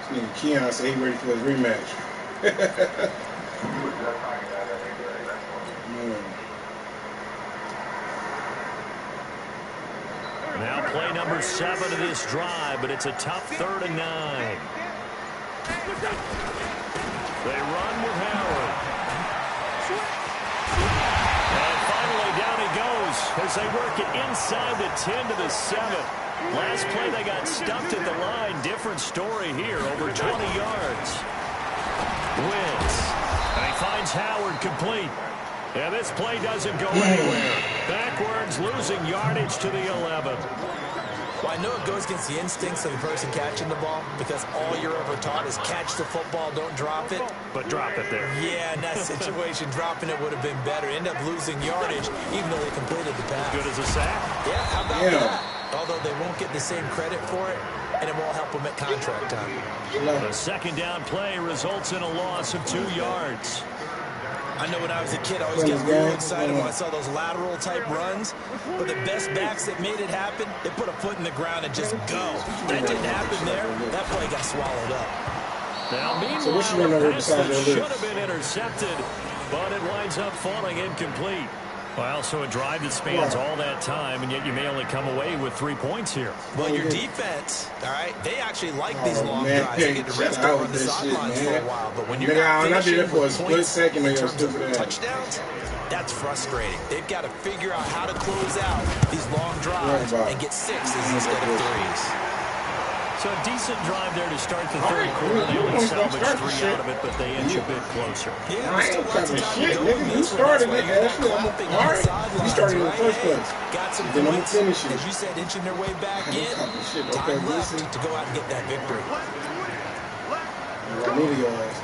Nigga Keon said he ready for his rematch. Now play number 7 of this drive, but it's a tough 3rd and 9. They run with Howard. And finally down he goes as they work it inside the 10 to the 7. Last play they got stuffed at the line. Different story here, over 20 yards. Wins. And he finds Howard complete. And this play doesn't go anywhere. Backwards, losing yardage to the 11. Well, I know it goes against the instincts of the person catching the ball because all you're ever taught is catch the football, don't drop it. But drop it there. Yeah, in that situation, dropping it would have been better. End up losing yardage even though they completed the pass. Good as a sack. Yeah, how about that? Although they won't get the same credit for it, and it won't help them at contract time. The second down play results in a loss of 2 yards. I know when I was a kid, I always get real excited when I saw those lateral-type runs. But the best backs that made it happen, they put a foot in the ground and just go. That didn't happen there. That play got swallowed up. Now, meanwhile, the pass that should have been intercepted, but it winds up falling incomplete. Well, so a drive that spans all that time, and yet you may only come away with 3 points here. Well, your defense, all right, they actually like these long drives. They get to rest over the sidelines for a while. But when you're not finishing with points in terms of touchdowns, that's frustrating. They've got to figure out how to close out these long drives and get 6s instead of 3s. So a decent drive there to start the third quarter. They only salvaged 3 out of it, but they inch a bit closer. Yeah, I ain't talking shit, nigga. You started it, Ashley. All right. You started in the first place. Got some then I'm going to points, finish it. as you said, inching their way back in. Time left to go out and get that victory. I need your ass.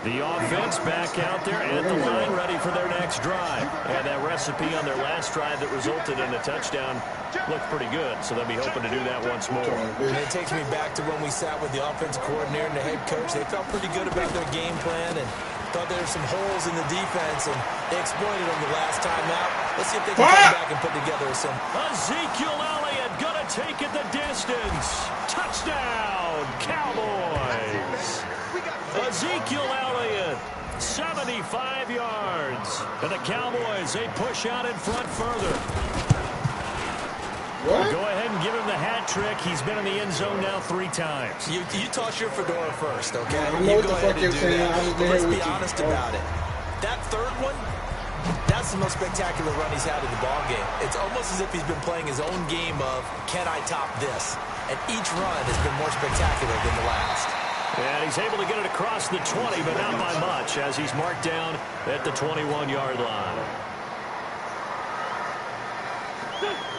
The offense back out there at the line, ready for their next drive. And that recipe on their last drive that resulted in a touchdown looked pretty good, so they'll be hoping to do that once more. And it takes me back to when we sat with the offensive coordinator and the head coach. They felt pretty good about their game plan and thought there were some holes in the defense, and they exploited them the last time out. Let's see if they can come back and put together some. Ezekiel Elliott gonna take it the distance. Touchdown, Cowboys. Ezekiel Elliott, 75 yards. And the Cowboys, they push out in front further. What? Go ahead and give him the hat trick. He's been in the end zone now 3 times. You toss your fedora first, okay? I know you go ahead and do that. But let's be honest you. about it. That third one, that's the most spectacular run he's had in the ballgame. It's almost as if he's been playing his own game of, can I top this? And each run has been more spectacular than the last. And he's able to get it across the 20, but not by much, as he's marked down at the 21-yard line.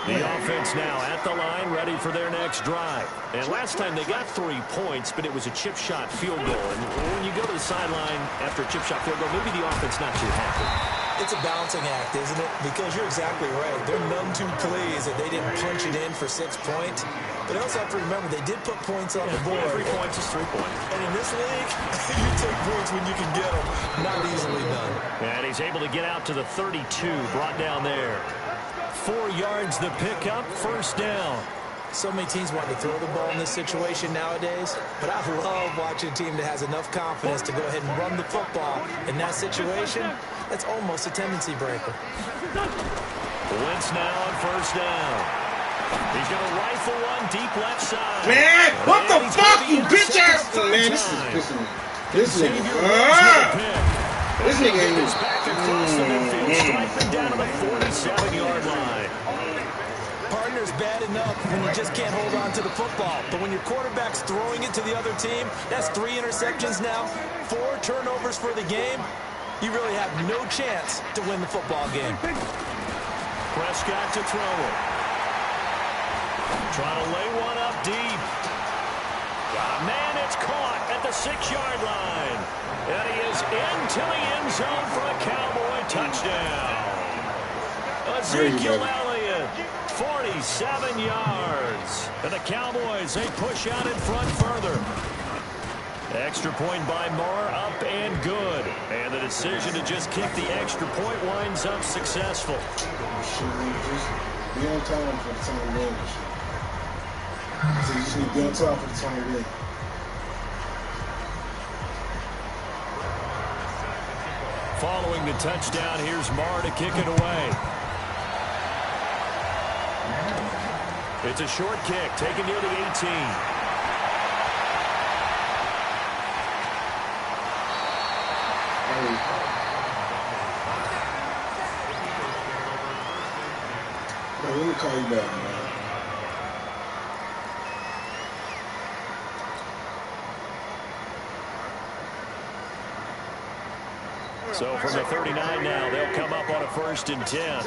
The offense now at the line, ready for their next drive. And last time they got 3 points, but it was a chip shot field goal. And when you go to the sideline after a chip shot field goal, maybe the offense not too happy. It's a balancing act, isn't it? Because you're exactly right. They're none too pleased that they didn't punch it in for 6 points. But I also have to remember they did put points on the board. 3 points is 3 points. And in this league, you take points when you can get them. Not easily done. And he's able to get out to the 32, brought down there. 4 yards the pickup, first down. So many teams want to throw the ball in this situation nowadays, but I love watching a team that has enough confidence to go ahead and run the football. In that situation, that's almost a tendency breaker. Wentz now on first down. He's going to rifle one deep left side. Man, what the fuck, you bitch ass? Man, this is pissing me. This nigga ain't back across the midfield, striping down to the 47-yard line. Partner's bad enough when you just can't hold on to the football. But when your quarterback's throwing it to the other team, that's 3 interceptions now, 4 turnovers for the game. You really have no chance to win the football game. Prescott to throw it. Trying to lay one up deep. Man, it's caught at the 6-yard line. And he is into the end zone for a Cowboy touchdown. Ezekiel Elliott, 47 yards. And the Cowboys, they push out in front further. Extra point by Marr, up and good. And the decision to just kick the extra point winds up successful. Just be on time for the time being. So you just need to be on time for the time being. Following the touchdown, here's Marr to kick it away. It's a short kick, taken near the 18. Let me call you back, man. So from the 39 now, they'll come up on a 1st and 10.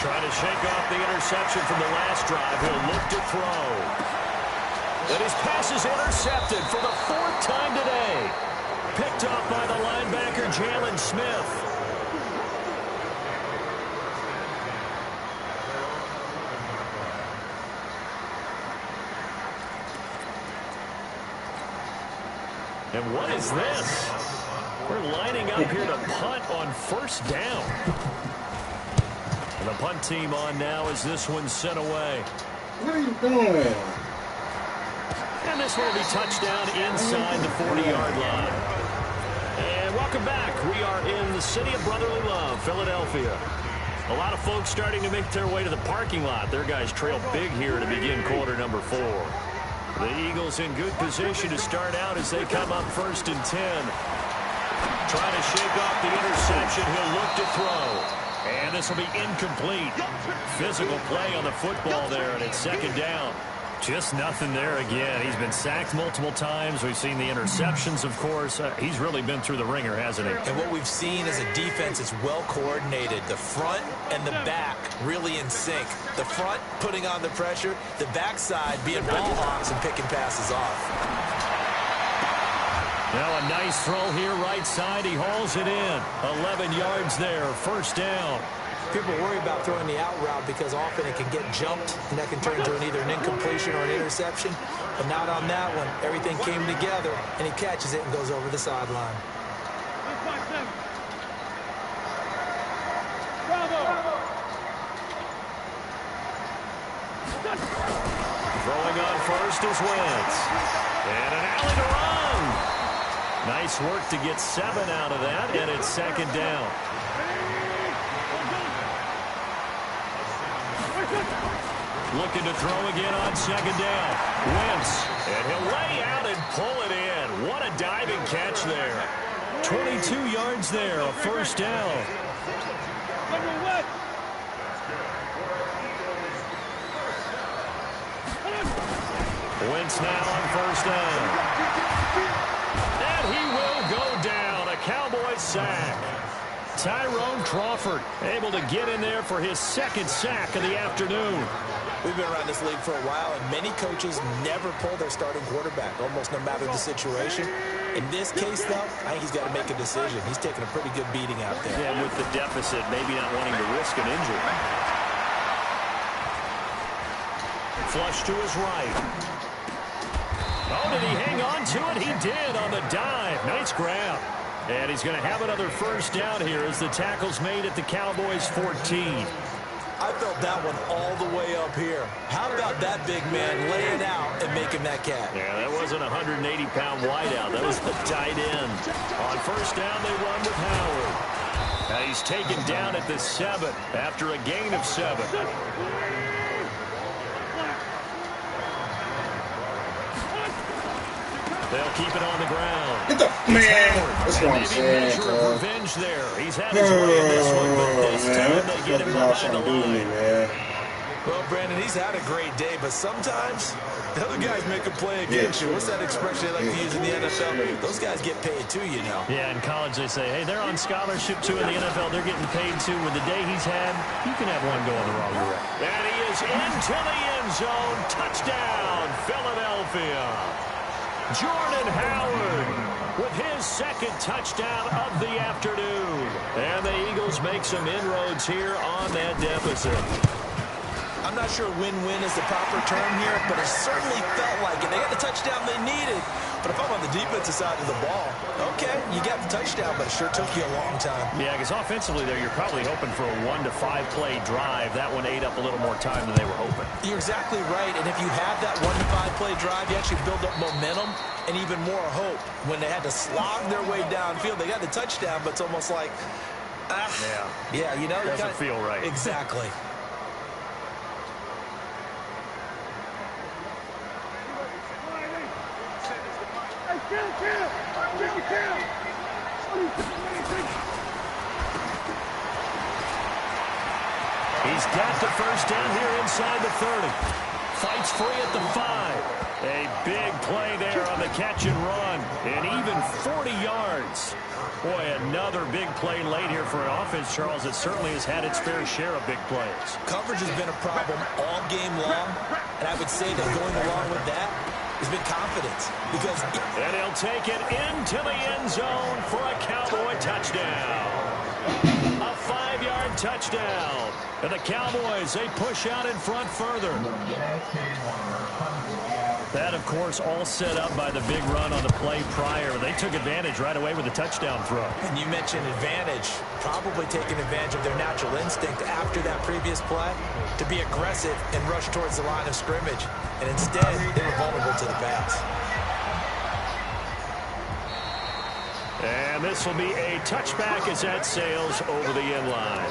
Trying to shake off the interception from the last drive. He'll look to throw. And his pass is intercepted for the 4th time today. Picked off by the linebacker, Jalen Smith. And what is this? We're lining up here to punt on 1st down. And the punt team on now as this one's sent away. What are you doing? And this one will be touchdown inside the 40-yard line. And welcome back. We are in the city of brotherly love, Philadelphia. A lot of folks starting to make their way to the parking lot. Their guys trail big here to begin quarter number 4. The Eagles in good position to start out as they come up 1st and 10. Trying to shake off the interception. He'll look to throw. And this will be incomplete. Physical play on the football there, and it's 2nd down. Just nothing there again. He's been sacked multiple times. We've seen the interceptions, of course. He's really been through the ringer, hasn't he? And what we've seen is a defense that's well coordinated. The front and the back really in sync. The front putting on the pressure. The backside being ball hawks and picking passes off. Now a nice throw here right side. He hauls it in. 11 yards there. 1st down. People worry about throwing the out route because often it can get jumped, and that can turn into either an incompletion or an interception. But not on that one. Everything came together, and he catches it and goes over the sideline. Throwing on 1st is Wentz. And an alley to run. Nice work to get 7 out of that, and it's 2nd down. Looking to throw again on 2nd down. Wentz. And he'll lay out and pull it in. What a diving catch there. 22 yards there, a 1st down. Wentz now on 1st down. And he will go down. A Cowboys sack. Tyrone Crawford able to get in there for his 2nd sack of the afternoon. We've been around this league for a while, and many coaches never pull their starting quarterback, almost no matter the situation. In this case, though, I think he's got to make a decision. He's taking a pretty good beating out there. Yeah, and with the deficit, maybe not wanting to risk an injury. Flush to his right. Oh, did he hang on to it? He did on the dive. Nice grab. And he's going to have another 1st down here as the tackle's made at the Cowboys' 14. I felt that one all the way up here. How about that big man laying out and making that catch? Yeah, that wasn't a 180-pound wideout. That was a tight end. On 1st down, they run with Howard. Now he's taken down at the 7 after a gain of 7. They'll keep it on the ground. Get the man. That's what I'm saying. Revenge there. He's had his way in this one, but this time they get him behind the line. Well, Brandon, he's had a great day, but sometimes the other guys make a play against you. What's that expression they like to use in the NFL? Those guys get paid too, you know. Yeah, in college they say, hey, they're on scholarship too. In the NFL, they're getting paid too. With the day he's had, you can have one going the wrong direction. And he is into the end zone. Touchdown, Philadelphia. Jordan Howard with his 2nd touchdown of the afternoon. And the Eagles make some inroads here on that deficit. I'm I'm not sure win-win is the proper term here, but it certainly felt like it. They got the touchdown they needed. But if I'm on the defensive side of the ball, okay, you got the touchdown, but it sure took you a long time. Yeah, because offensively there, you're probably hoping for a 1 to 5 play drive. That one ate up a little more time than they were hoping. You're exactly right, and if you have that 1 to 5 play drive, you actually build up momentum and even more hope. When they had to slog their way downfield, they got the touchdown, but it's almost like, yeah, you know, doesn't feel right. Exactly. He's got the first down here inside the 30. Fights free at the 5. A big play there on the catch and run. And even 40 yards. Boy, another big play late here for an offense, Charles, that certainly has had its fair share of big plays. Coverage has been a problem all game long. And I would say that going along with that has been confidence. And he'll take it into the end zone for a Cowboy touchdown. A 5-yard touchdown. And the Cowboys, they push out in front further. That, of course, all set up by the big run on the play prior. They took advantage right away with a touchdown throw. And you mentioned advantage, probably taking advantage of their natural instinct after that previous play to be aggressive and rush towards the line of scrimmage. And instead, they were vulnerable to the pass. And this will be a touchback as that sails over the end line.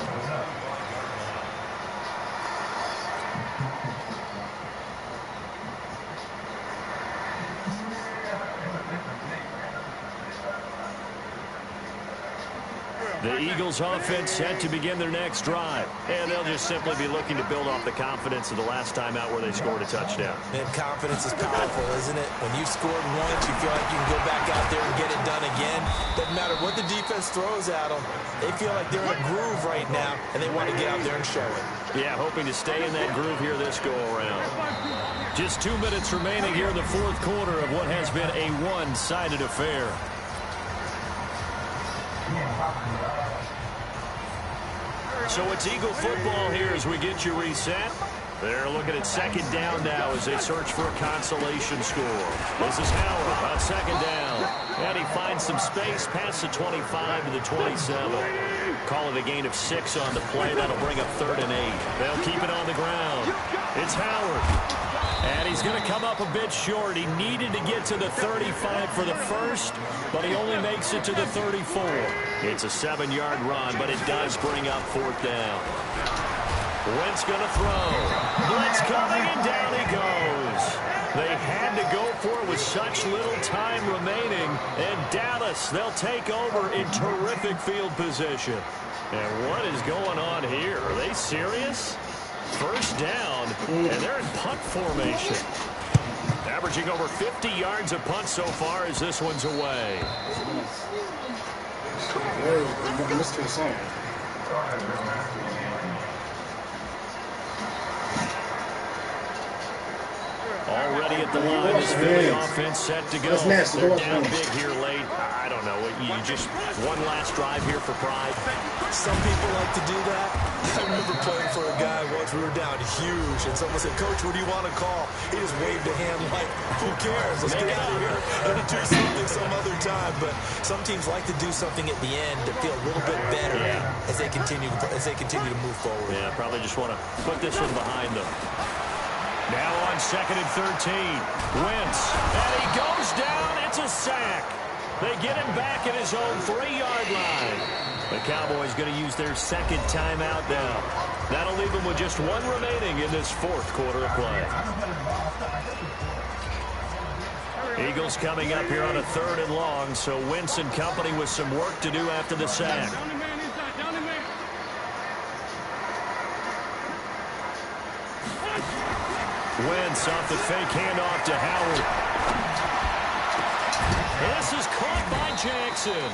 The Eagles offense set to begin their next drive. And they'll just simply be looking to build off the confidence of the last time out where they scored a touchdown. And confidence is powerful, isn't it? When you've scored once, you feel like you can go back out there and get it done again. Doesn't matter what the defense throws at them. They feel like they're in a groove right now, and they want to get out there and show it. Yeah, hoping to stay in that groove here this go-around. Just 2 minutes remaining here in the fourth quarter of what has been a one-sided affair. So it's Eagle football here as we get you reset. They're looking at second down now as they search for a consolation score. This is Howard on second down. And he finds some space past the 25 to the 27. Call it a gain of 6 on the play. That'll bring up 3rd and 8. They'll keep it on the ground. It's Howard. And he's going to come up a bit short. He needed to get to the 35 for the first, but he only makes it to the 34. It's a 7-yard run, but it does bring up 4th down. Wentz going to throw. Blitz coming, and down he goes. They had to go for it with such little time remaining. And Dallas, they'll take over in terrific field position. And what is going on here? Are they serious? First down, and they're in punt formation. Averaging over 50 yards a punt so far as this one's away. Already at the line, this Philly offense set to go. They're down big here late. I don't know. You just one last drive here for pride. Some people like to do that. I remember playing for a guy once. We were down huge, and someone said, "Coach, what do you want to call?" He just waved a hand like, "Who cares? Let's get out of here and do something some other time." But some teams like to do something at the end to feel a little bit better as they continue to move forward. Yeah, probably just want to put this one behind them. Now on 2nd and 13. Wentz. And he goes down. It's a sack. They get him back at his own 3-yard line. The Cowboys going to use their second timeout now. That'll leave them with just 1 remaining in this fourth quarter of play. Eagles coming up here on a 3rd and long, so Wentz and company with some work to do after the sack. Wentz off the fake handoff to Howard. This is caught by Jackson.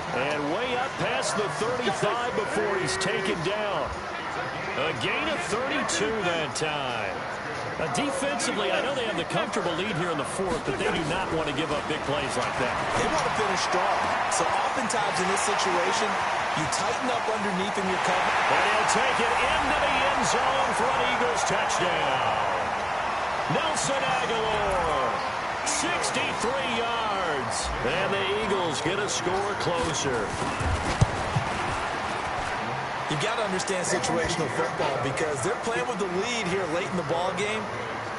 And way up past the 35 before he's taken down. A gain of 32 that time. Defensively, I know they have the comfortable lead here in the fourth, but they do not want to give up big plays like that. They want to finish strong. So oftentimes in this situation, You tighten up underneath in your cover. And he'll take it into the end zone for an Eagles touchdown. Nelson Aguilar, 63 yards. And the Eagles get a score closer. You've got to understand situational football because they're playing with the lead here late in the ball game.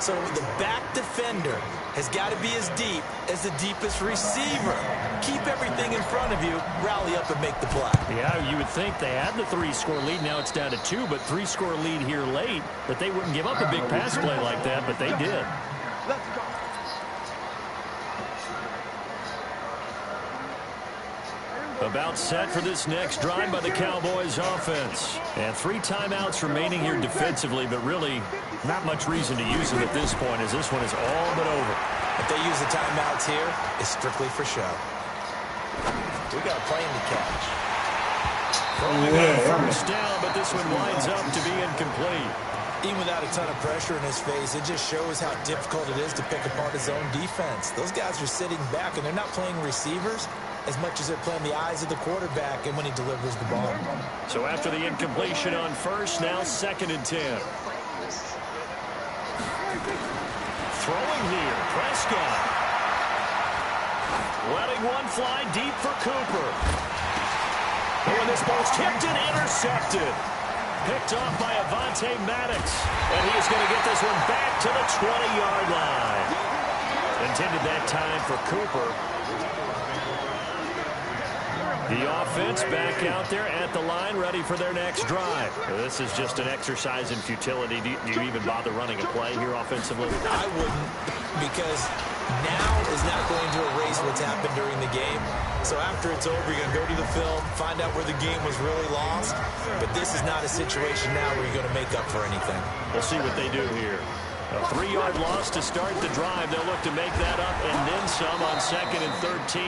So the back defender has got to be as deep as the deepest receiver. Keep everything in front of you, rally up and make the play. Yeah, you would think they had the 3-score lead. Now it's down to 2, but 3-score lead here late, that they wouldn't give up a big pass play like that, but they did. Let's go. About set for this next drive by the Cowboys offense. And 3 timeouts remaining here defensively, but really not much reason to use them at this point as this one is all but over. If they use the timeouts here, it's strictly for show. We got a plane to catch. First down, but this one winds up to be incomplete. Even without a ton of pressure in his face, it just shows how difficult it is to pick apart his own defense. Those guys are sitting back, and they're not playing receivers as much as they're playing the eyes of the quarterback and when he delivers the ball. So after the incompletion on first, now 2nd and 10. Throwing here, Prescott. Letting one fly deep for Cooper. And this ball's tipped and intercepted. Picked off by Avonte Maddox. And he is going to get this one back to the 20-yard line. Intended that time for Cooper. The offense back out there at the line, ready for their next drive. This is just an exercise in futility. Do you even bother running a play here offensively? I wouldn't, because now is not going to erase what's happened during the game. So after it's over, you're going to go to the film, find out where the game was really lost. But this is not a situation now where you're going to make up for anything. We'll see what they do here. A 3-yard loss to start the drive. They'll look to make that up and then some on 2nd and 13.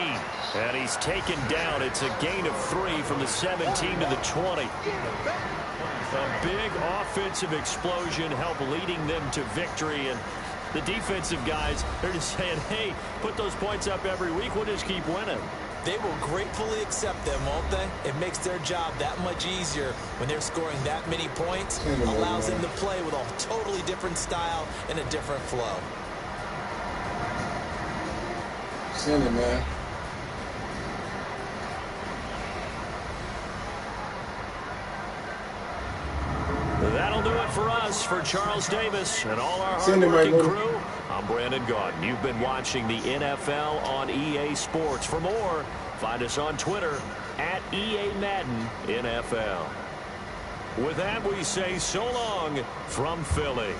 And he's taken down. It's a gain of 3 from the 17 to the 20. A big offensive explosion helped leading them to victory. And the defensive guys, they're just saying, hey, put those points up every week. We'll just keep winning. They will gratefully accept them, won't they? It makes their job that much easier when they're scoring that many points. Allows them to play with a totally different style and a different flow. Send it, man. That'll do it for us. For Charles Davis and all our hard-working crew, I'm Brandon Gaudin. You've been watching the NFL on EA Sports. For more, find us on Twitter at EA Madden NFL. With that, we say so long from Philly.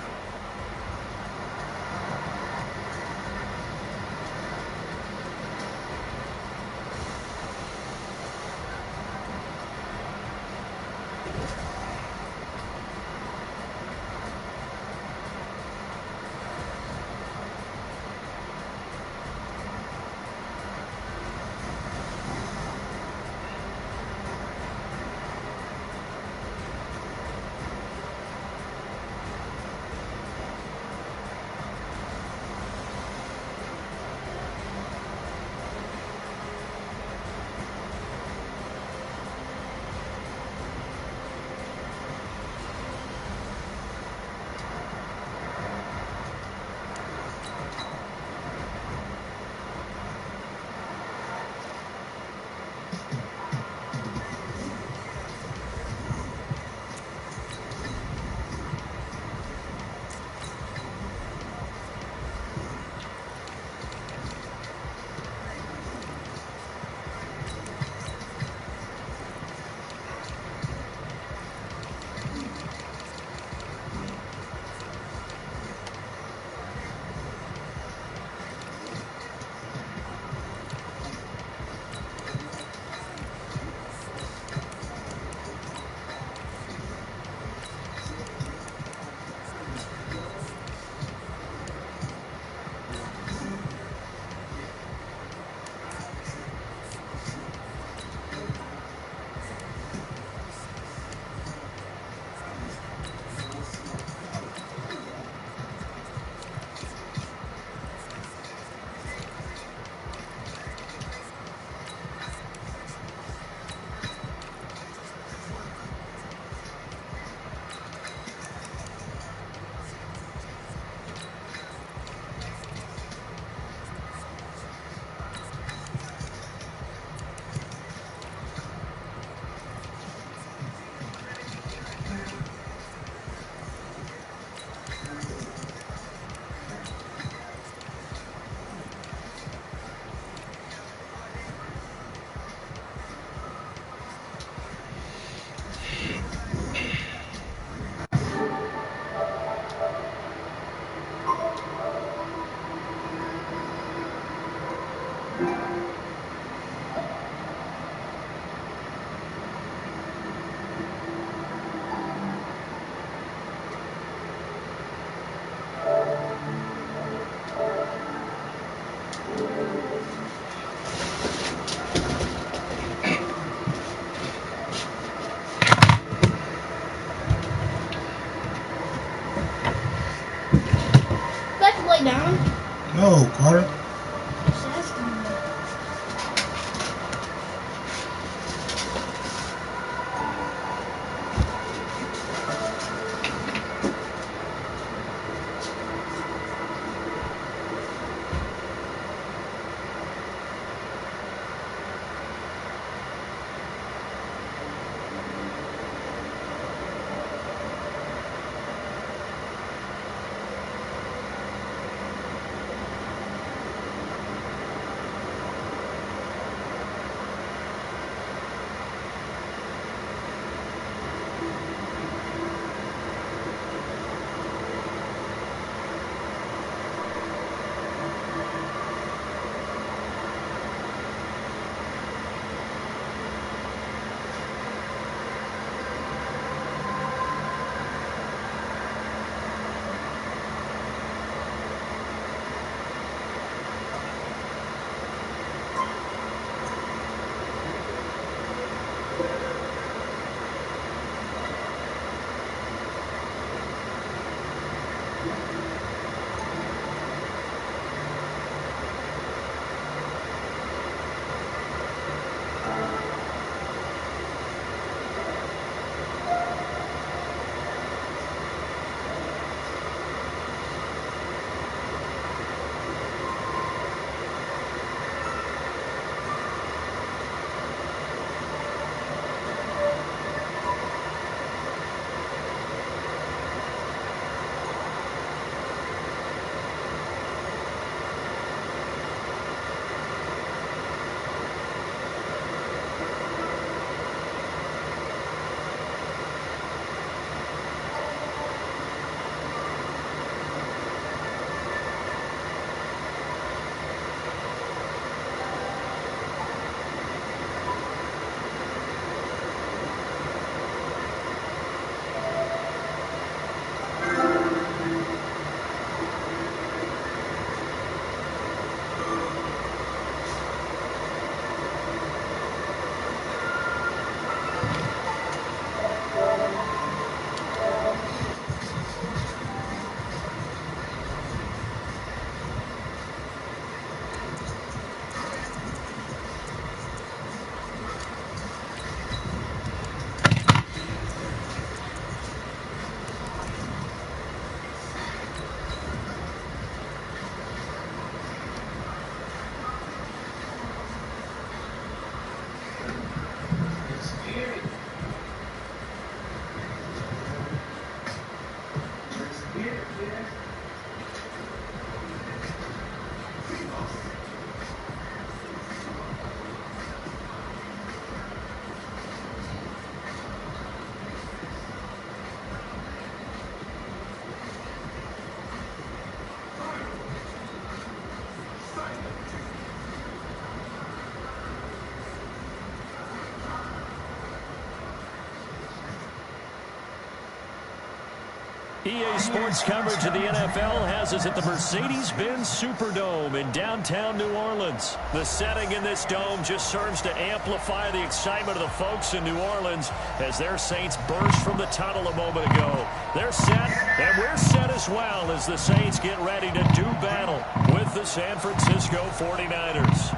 EA Sports coverage of the NFL has us at the Mercedes-Benz Superdome in downtown New Orleans. The setting in this dome just serves to amplify the excitement of the folks in New Orleans as their Saints burst from the tunnel a moment ago. They're set, and we're set as well as the Saints get ready to do battle with the San Francisco 49ers.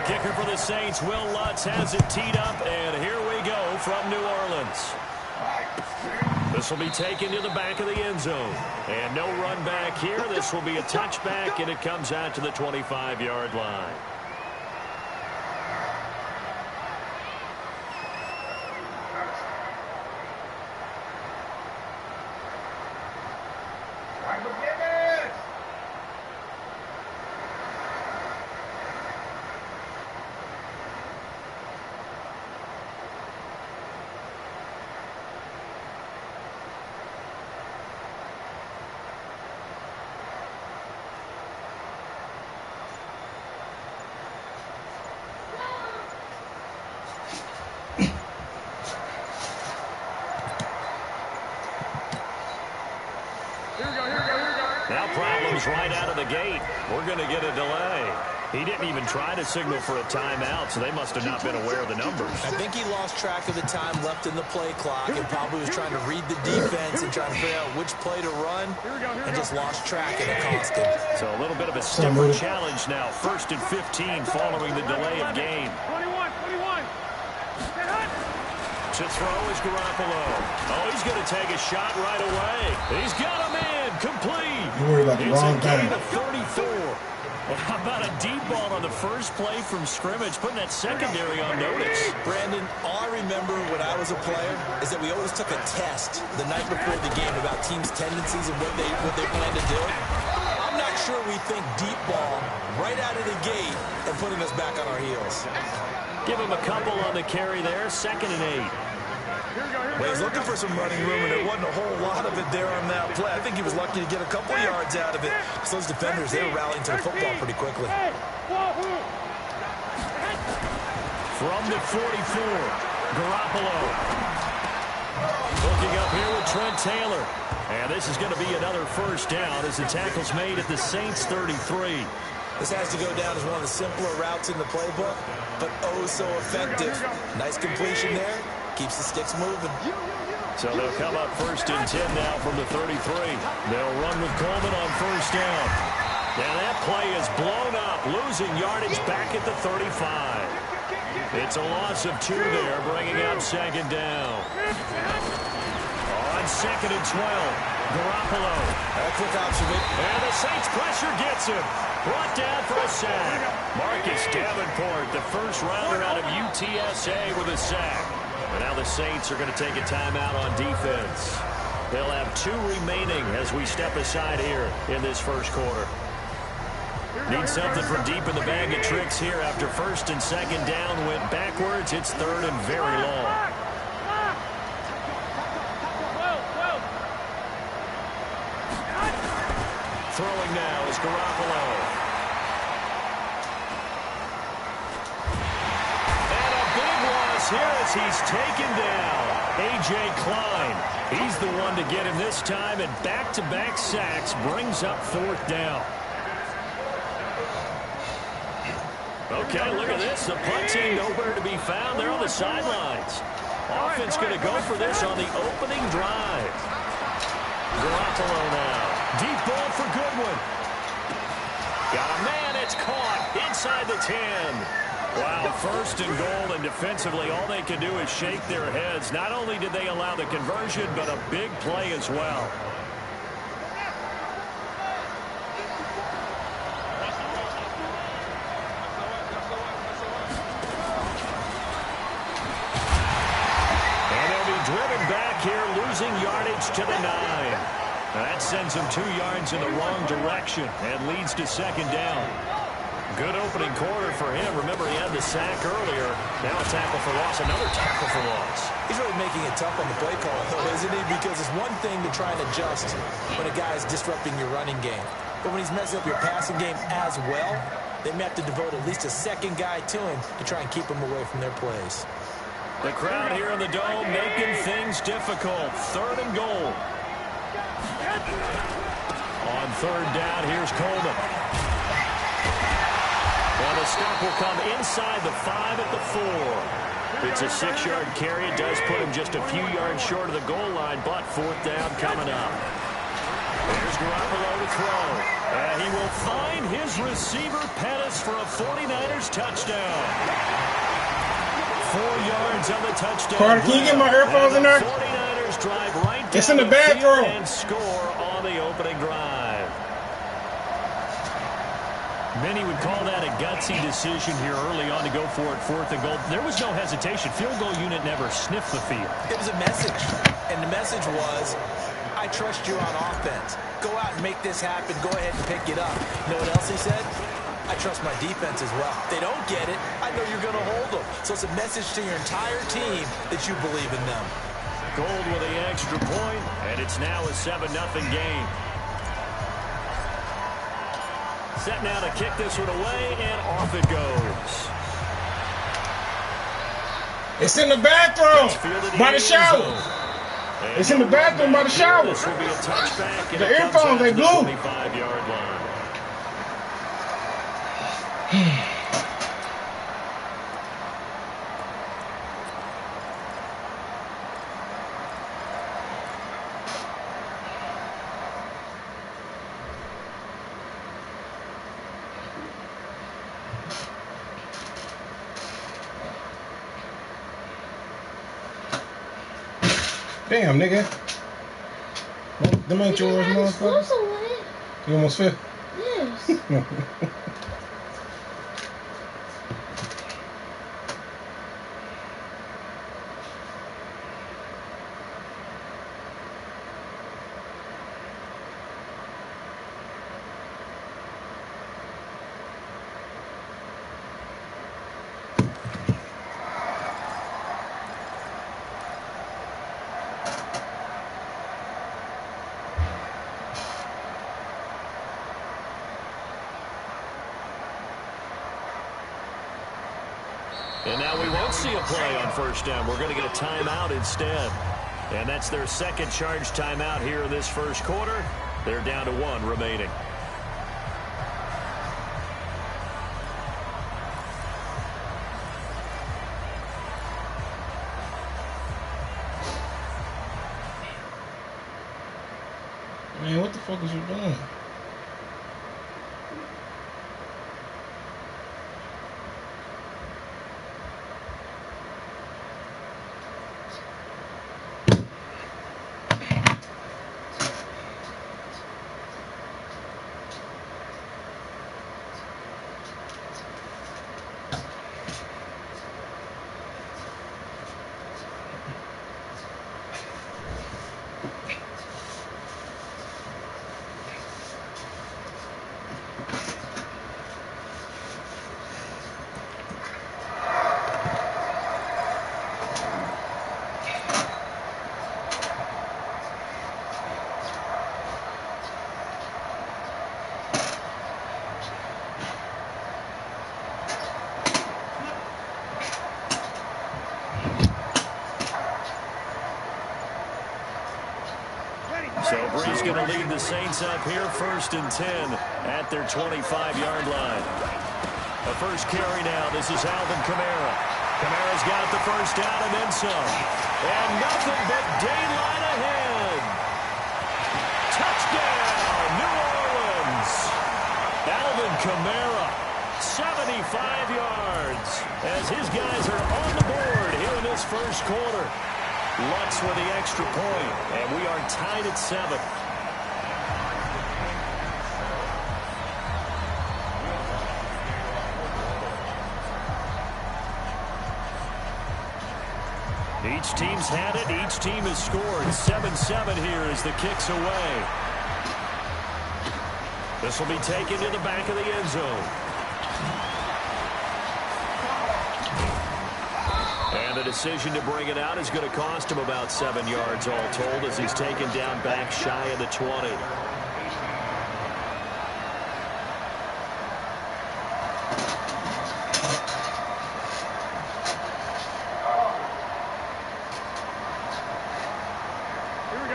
Kicker for the Saints, Will Lutz has it teed up, and here we go from New Orleans. This will be taken to the back of the end zone. And no run back here. This will be a touchback, and it comes out to the 25-yard line. Now problems right out of the gate. We're going to get a delay. He didn't even try to signal for a timeout, so they must have not been aware of the numbers. I think he lost track of the time left in the play clock and probably was trying to read the defense and trying to figure out which play to run and just lost track, and it cost him. So a little bit of a stiffer challenge now. 1st and 15 following the delay of game. 21. To throw is Garoppolo. Oh, he's going to take a shot right away. He's got a man complete. You worry about the wrong thing. thing. It's a 34. How about a deep ball on the first play from scrimmage, putting that secondary on notice? Brandon, all I remember when I was a player is that we always took a test the night before the game about teams' tendencies and what they plan to do. I'm not sure we think deep ball right out of the gate and putting us back on our heels. Give him a couple on the carry there, 2nd and 8. Well, he's looking for some running room, and there wasn't a whole lot of it there on that play. I think he was lucky to get a couple of yards out of it. So those defenders, they were rallying to the football pretty quickly. From the 44, Garoppolo. Looking up here with Trent Taylor. And this is going to be another first down as the tackle's made at the Saints' 33. This has to go down as one of the simpler routes in the playbook, but oh so effective. Nice completion there. Keeps the sticks moving. So they'll come up 1st and 10 now from the 33. They'll run with Coleman on 1st down. And that play is blown up, losing yardage back at the 35. It's a loss of 2 there, bringing up 2nd down. On 2nd and 12, Garoppolo. A quick observation. And the Saints pressure gets him. Brought down for a sack. Marcus Davenport, the first rounder out of UTSA with a sack. And now the Saints are going to take a timeout on defense. They'll have 2 remaining as we step aside here in this first quarter. Need something from deep in the bag of tricks here after 1st and 2nd down went backwards. It's 3rd and very long. Throwing now is Garoppolo. And a big loss here as he's taken down. A.J. Klein. He's the one to get him this time, and back-to-back sacks brings up 4th down. Okay, look at this. The punt team nowhere to be found. They're on the sidelines. Offense going to go for this on the opening drive. Garoppolo now. Deep ball for Goodwin. Got a man. It's caught inside the 10. Wow, 1st and goal, and defensively all they can do is shake their heads. Not only did they allow the conversion, but a big play as well. And they'll be driven back here, losing yardage to the 9. That sends them 2 yards in the wrong direction and leads to 2nd down. Good opening quarter for him. Remember, he had the sack earlier. Now a tackle for loss, another tackle for loss. He's really making it tough on the play call, though, isn't he? Because it's one thing to try and adjust when a guy is disrupting your running game. But when he's messing up your passing game as well, they may have to devote at least a second guy to him to try and keep him away from their plays. The crowd here in the Dome making things difficult. 3rd and goal. On 3rd down, here's Coleman. And the stop will come inside the 5 at the 4. It's a 6-yard carry. It does put him just a few yards short of the goal line, but 4th down coming up. There's Garoppolo to throw. And he will find his receiver, Pettis, for a 49ers touchdown. 4 yards on the touchdown. Carter, can you get my earphones in there? 49ers drive right down it's in the bathroom. And score on the opening drive. Many would call that a gutsy decision here early on to go for it, 4th and goal. There was no hesitation. Field goal unit never sniffed the field. It was a message, and the message was, I trust you on offense. Go out and make this happen. Go ahead and pick it up. You know what else he said? I trust my defense as well. If they don't get it, I know you're going to hold them. So it's a message to your entire team that you believe in them. Gold with the extra point, and it's now a 7-0 game. Set now to kick this one away, and off it goes. It's in the bathroom by the shower. It's in the bathroom by the shower. This will be a touchback. The earphones, they blue. 25-yard line. Damn, nigga. Them ain't yours, motherfucker. You almost fit? Yes. And now we won't see a play on 1st down. We're going to get a timeout instead. And that's their second charge timeout here in this 1st quarter. They're down to 1 remaining. Man, what the fuck is you doing? So Bree's going to lead the Saints up here 1st and 10 at their 25-yard line. The first carry now. This is Alvin Kamara. Kamara's got the 1st down and then some. And nothing but daylight ahead. Touchdown, New Orleans. Alvin Kamara, 75 yards. As his guys are on the board here in this 1st quarter. Lutz with the extra point, and we are tied at 7. Each team's had it. Each team has scored. 7-7 here as the kick's away. This will be taken to the back of the end zone. And the decision to bring it out is going to cost him about 7 yards all told as he's taken down back shy of the 20.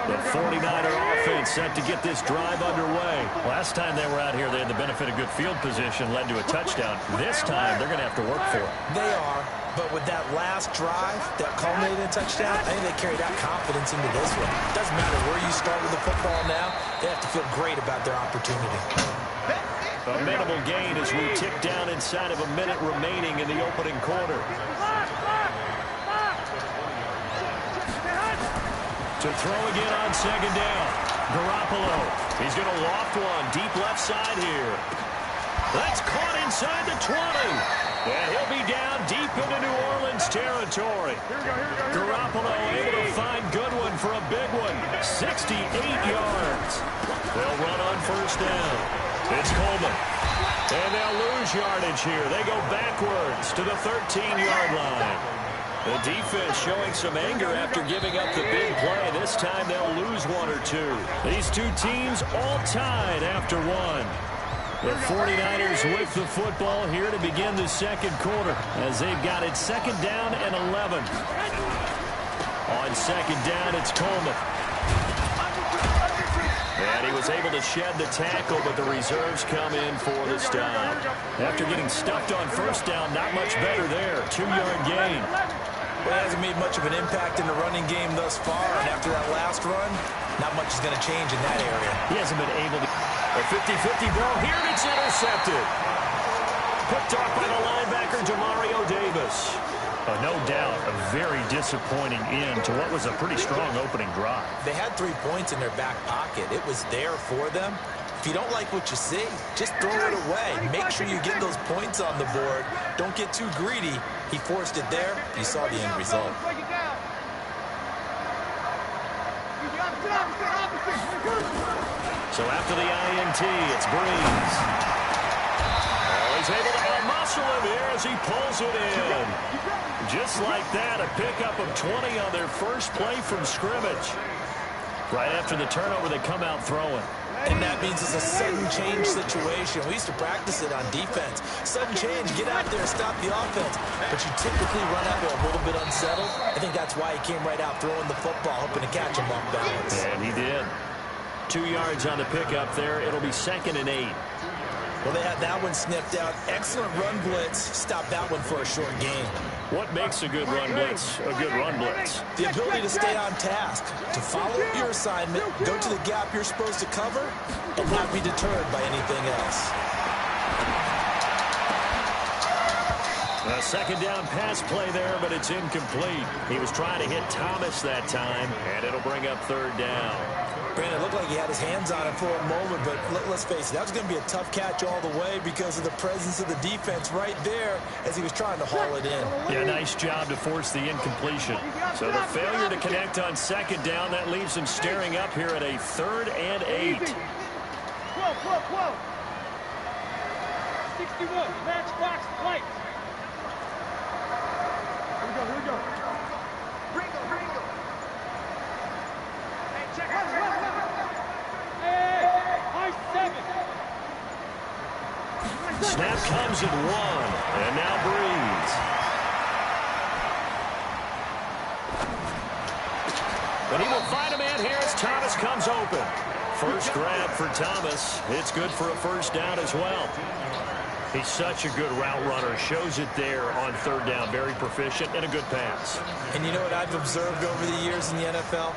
The 49er offense set to get this drive underway. Last time they were out here, they had the benefit of good field position, led to a touchdown. This time, they're going to have to work for it. They are, but with that last drive that culminated in a touchdown, I think they carry that confidence into this one. Doesn't matter where you start with the football now, they have to feel great about their opportunity. A minimal gain as we tick down inside of a minute remaining in the opening quarter. To throw again on second down. Garoppolo. He's going to loft one deep left side here. That's caught inside the 20. And he'll be down deep into New Orleans territory. Garoppolo able to find Goodwin for a big one. 68 yards. They'll run on first down. It's Coleman. And they'll lose yardage here. They go backwards to the 13-yard line. The defense showing some anger after giving up the big play. This time they'll lose one or two. These two teams all tied after one. The 49ers with the football here to begin the second quarter as they've got it second down and 11. On second down, it's Coleman. And he was able to shed the tackle, but the reserves come in for the stop. After getting stuffed on first down, not much better there. 2-yard gain. Well, it hasn't made much of an impact in the running game thus far, and after that last run, not much is going to change in that area. He hasn't been able to. A 50-50 ball here, and it's intercepted. Picked off by the linebacker, Demario Davis. No doubt, a very disappointing end to what was a pretty strong opening drive. They had 3 points in their back pocket. It was there for them. If you don't like what you see, just throw it away. Make sure you get those points on the board. Don't get too greedy. He forced it there. You saw the end result. So after the INT, it's Breeze. Oh, he's able to muscle him here as he pulls it in. Just like that, a pickup of 20 on their first play from scrimmage. Right after the turnover, they come out throwing. And that means it's a sudden change situation. We used to practice it on defense. Sudden change, get out there, stop the offense. But you typically run out there a little bit unsettled. I think that's why he came right out throwing the football, hoping to catch him off balance. And he did. 2 yards on the pickup there. It'll be 2nd and 8. Well, they had that one sniffed out. Excellent run blitz. Stop that one for a short gain. What makes a good run blitz a good run blitz? The ability to stay on task, to follow your assignment, go to the gap you're supposed to cover, and not be deterred by anything else. A second down pass play there, but it's incomplete. He was trying to hit Thomas that time, and it'll bring up 3rd down. Brandon, it looked like he had his hands on it for a moment, but let's face it, that was going to be a tough catch all the way because of the presence of the defense right there as he was trying to haul it in. Yeah, nice job to force the incompletion. So the failure to connect on second down, that leaves him staring up here at a 3rd and 8. Whoa. 61, matchbox light. Here we go. Ringo. Hey, check it out. Hey, high 7. Snap comes at 1, and now Breeze. But he will find a man here as Thomas comes open. First grab for Thomas. It's good for a first down as well. He's such a good route runner. Shows it there on 3rd down. Very proficient and a good pass. And you know what I've observed over the years in the NFL?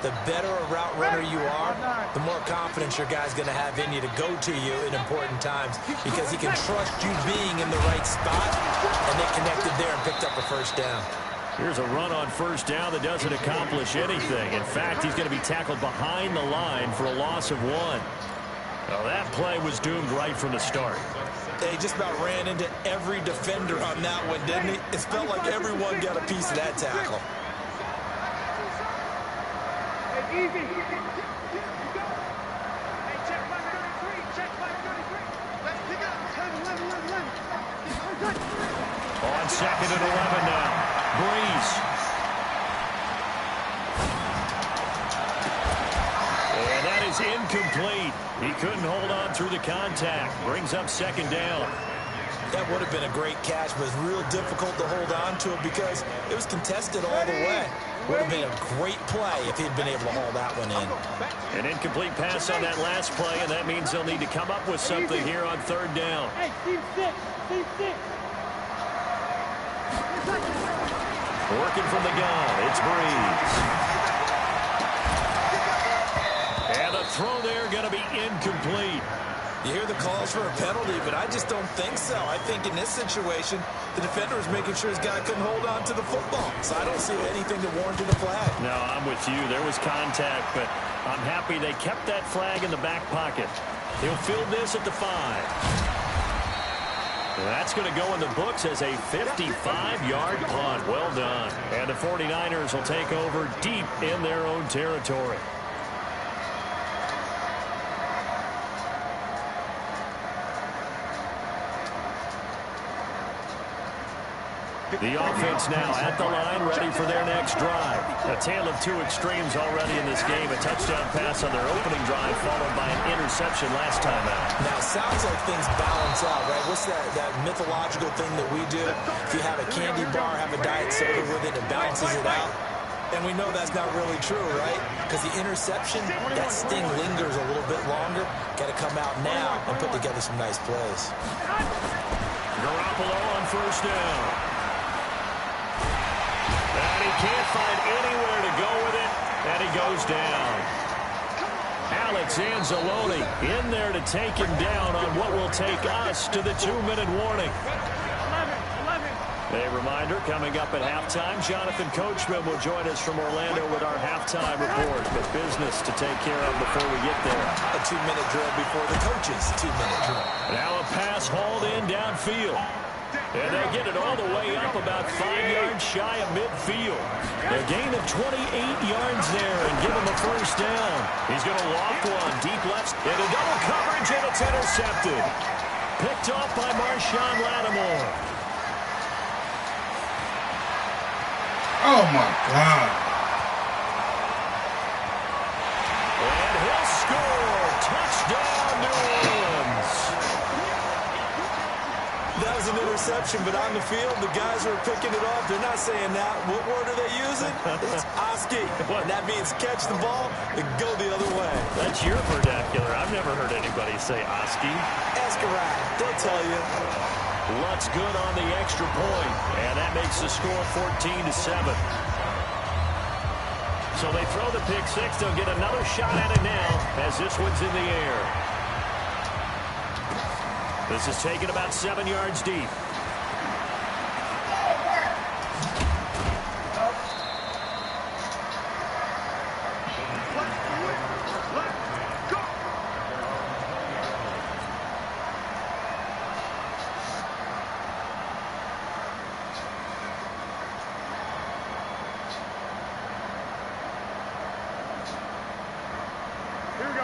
The better a route runner you are, the more confidence your guy's going to have in you to go to you in important times because he can trust you being in the right spot, and they connected there and picked up a first down. Here's a run on first down that doesn't accomplish anything. In fact, he's going to be tackled behind the line for a loss of 1. Well, that play was doomed right from the start. He just about ran into every defender on that one, didn't he? It felt like everyone got a piece of that tackle. Hey, easy. Hey, check my 33. Let's pick it up. 11. On 2nd and 11 now. Breeze. And that is incomplete. He couldn't hold on through the contact. Brings up 2nd down. That would have been a great catch, but it's real difficult to hold on to it because it was contested all the way. Would have been a great play if he'd been able to haul that one in. An incomplete pass on that last play, and that means they'll need to come up with something here on 3rd down. Hey, team 6. Team 6. Working from the gun, it's Breeze. And the throw there going to be incomplete. You hear the calls for a penalty, but I just don't think so. I think in this situation, the defender is making sure his guy couldn't hold on to the football. So I don't see anything that warranted a flag. No, I'm with you. There was contact, but I'm happy they kept that flag in the back pocket. He'll field this at the 5. That's going to go in the books as a 55-yard punt. Well done. And the 49ers will take over deep in their own territory. The offense now at the line, ready for their next drive. A tale of two extremes already in this game. A touchdown pass on their opening drive, followed by an interception last time out. Now, it sounds like things balance out, right? What's that mythological thing that we do? If you have a candy bar, have a diet soda with it, it balances it out. And we know that's not really true, right? Because the interception, that sting lingers a little bit longer. Got to come out now and put together some nice plays. Garoppolo on 1st down. And he can't find anywhere to go with it, and he goes down. Alex Anzalone in there to take him down on what will take us to the 2-minute warning. 11. A reminder, coming up at halftime, Jonathan Coachman will join us from Orlando with our halftime report. But business to take care of before we get there. A 2-minute drill before the coaches' 2-minute drill. Now a pass hauled in downfield. And they get it all the way up about 5 yards shy of midfield. A gain of 28 yards there and give him a 1st down. He's going to walk one deep left into double coverage, and it's intercepted. Picked off by Marshawn Lattimore. Oh, my God. And he'll score. Touchdown, New Orleans. That was an interception, but on the field, the guys who are picking it off, they're not saying that. What word are they using? It's Oski. And that means catch the ball and go the other way. That's your vernacular. I've never heard anybody say Oski. Ask around. They'll tell you. Lutz good on the extra point, and that makes the score 14-7. So they throw the pick 6. They'll get another shot at it now as this one's in the air. This is taken about 7 yards deep.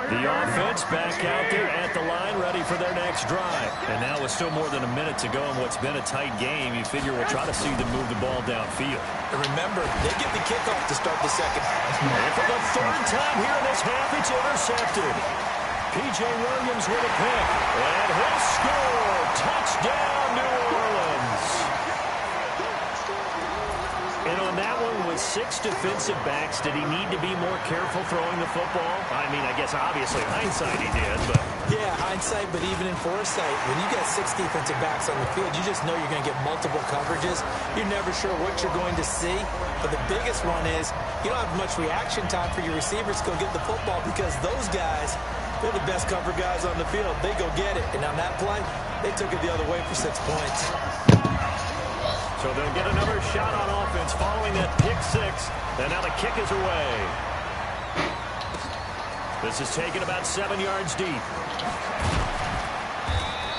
The offense back out there at the line, ready for their next drive. And now with still more than a minute to go in what's been a tight game, you figure we'll try to see them move the ball downfield. And remember, they get the kickoff to start the second half. And for the 3rd time here in this half, it's intercepted. P.J. Williams with a pick. And he'll score. Touchdown, New Orleans. And on that one, with 6 defensive backs, did he need to be more careful throwing the football? I mean, I guess obviously hindsight he did, but... Yeah, hindsight, but even in foresight, when you got 6 defensive backs on the field, you just know you're going to get multiple coverages. You're never sure what you're going to see. But the biggest one is you don't have much reaction time for your receivers to go get the football because those guys, they're the best cover guys on the field. They go get it. And on that play, they took it the other way for 6 points. So they'll get another shot on offense following that pick 6. And now the kick is away. This is taken about 7 yards deep.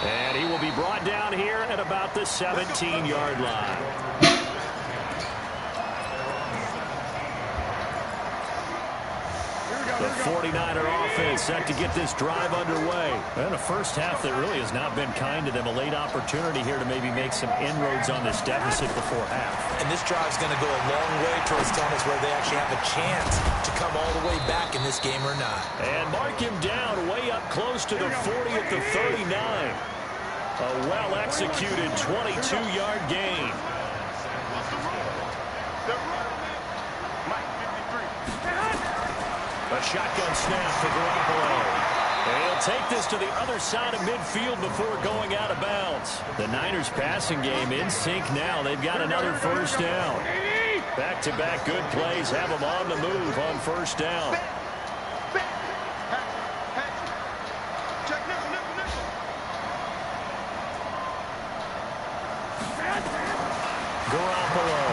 And he will be brought down here at about the 17-yard line. Here we go. The 49er offense set to get this drive underway. And a first half that really has not been kind to them. A late opportunity here to maybe make some inroads on this deficit before half. And this drive's going to go a long way towards telling us whether they actually have a chance to come all the way back in this game or not. And mark him down way up close to the 40 at the 39. A well-executed 22-yard gain. A shotgun snap for Garoppolo. And he'll take this to the other side of midfield before going out of bounds. The Niners passing game in sync now. They've got another first down. Back-to-back good plays have them on the move on first down. Garoppolo.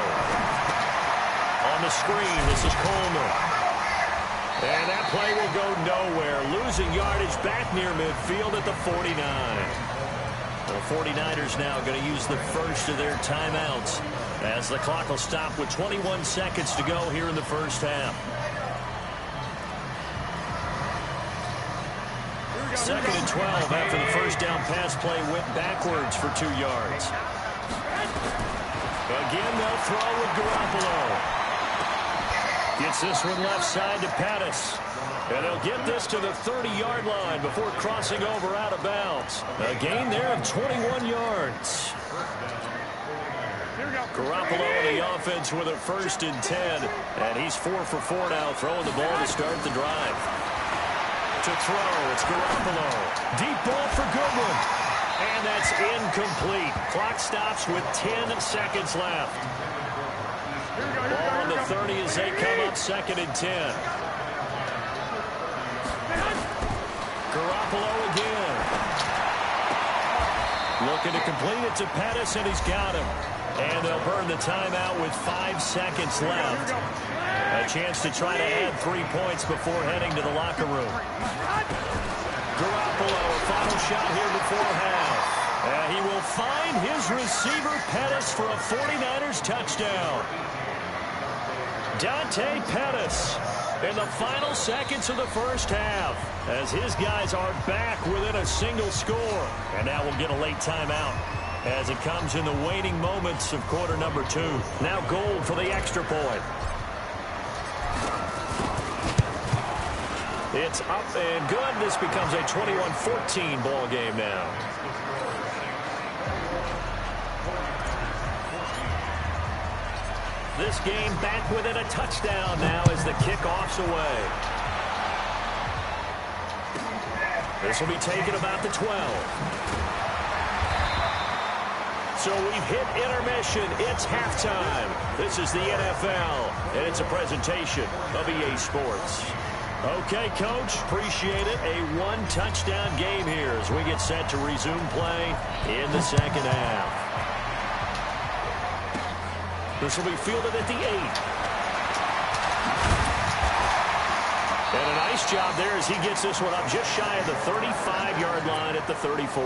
On the screen, this is Coleman. And that play will go nowhere. Losing yardage back near midfield at the 49. The 49ers now going to use the first of their timeouts as the clock will stop with 21 seconds to go here in the first half. Second and 12 after the first down pass play went backwards for 2 yards. Again, they'll throw with Garoppolo. Gets this one left side to Pettis. And they'll get this to the 30-yard line before crossing over out of bounds. A gain there of 21 yards. Garoppolo in the offense with a 1st and 10. And he's 4 for 4 now, throwing the ball to start the drive. To throw, it's Garoppolo. Deep ball for Goodwin. And that's incomplete. Clock stops with 10 seconds left. Ball on the 30 as they come up 2nd and 10. Garoppolo again. Looking to complete it to Pettis, and he's got him. And they'll burn the timeout with 5 seconds left. A chance to try to add 3 points before heading to the locker room. Garoppolo, a final shot here before half. And he will find his receiver, Pettis, for a 49ers touchdown. Dante Pettis in the final seconds of the first half as his guys are back within a single score. And now we'll get a late timeout as it comes in the waning moments of quarter number 2. Now Gold for the extra point. It's up and good. This becomes a 21-14 ball game now. This game back within a touchdown now as the kickoff's away. This will be taken about the 12. So we've hit intermission. It's halftime. This is the NFL, and it's a presentation of EA Sports. Okay, Coach, appreciate it. A 1-touchdown game here as we get set to resume play in the second half. This will be fielded at the 8. And a nice job there as he gets this one up just shy of the 35-yard line at the 34.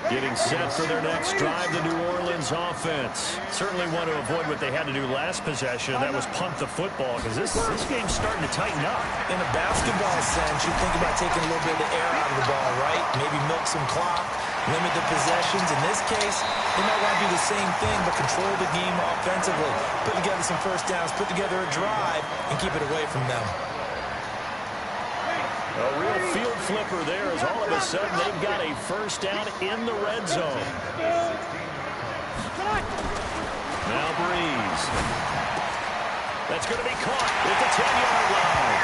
Getting set for their next drive, the New Orleans offense. Certainly want to avoid what they had to do last possession, and that was punt the football, because this game's starting to tighten up. In a basketball sense, you think about taking a little bit of the air out of the ball, right? Maybe milk some clock, limit the possessions. In this case, they might want to do the same thing, but control the game offensively. Put together some first downs, put together a drive, and keep it away from them. A real field flipper there as all of a sudden they've got a first down in the red zone. Now Breeze. That's going to be caught at the 10-yard line.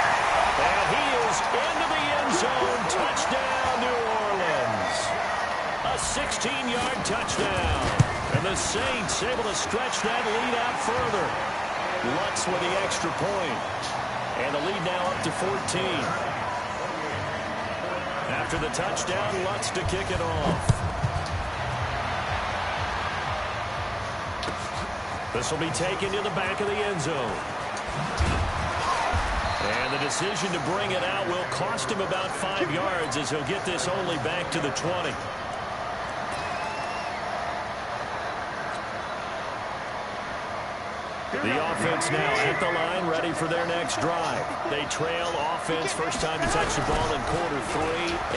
And he is into the end zone. Touchdown, New Orleans. A 16-yard touchdown. And the Saints able to stretch that lead out further. Lutz with the extra point. And the lead now up to 14. After the touchdown, Lutz to kick it off. This will be taken to the back of the end zone. And the decision to bring it out will cost him about 5 yards as he'll get this only back to the 20. The offense now at the line, ready for their next drive. They trail offense, first time to touch the ball in quarter 3,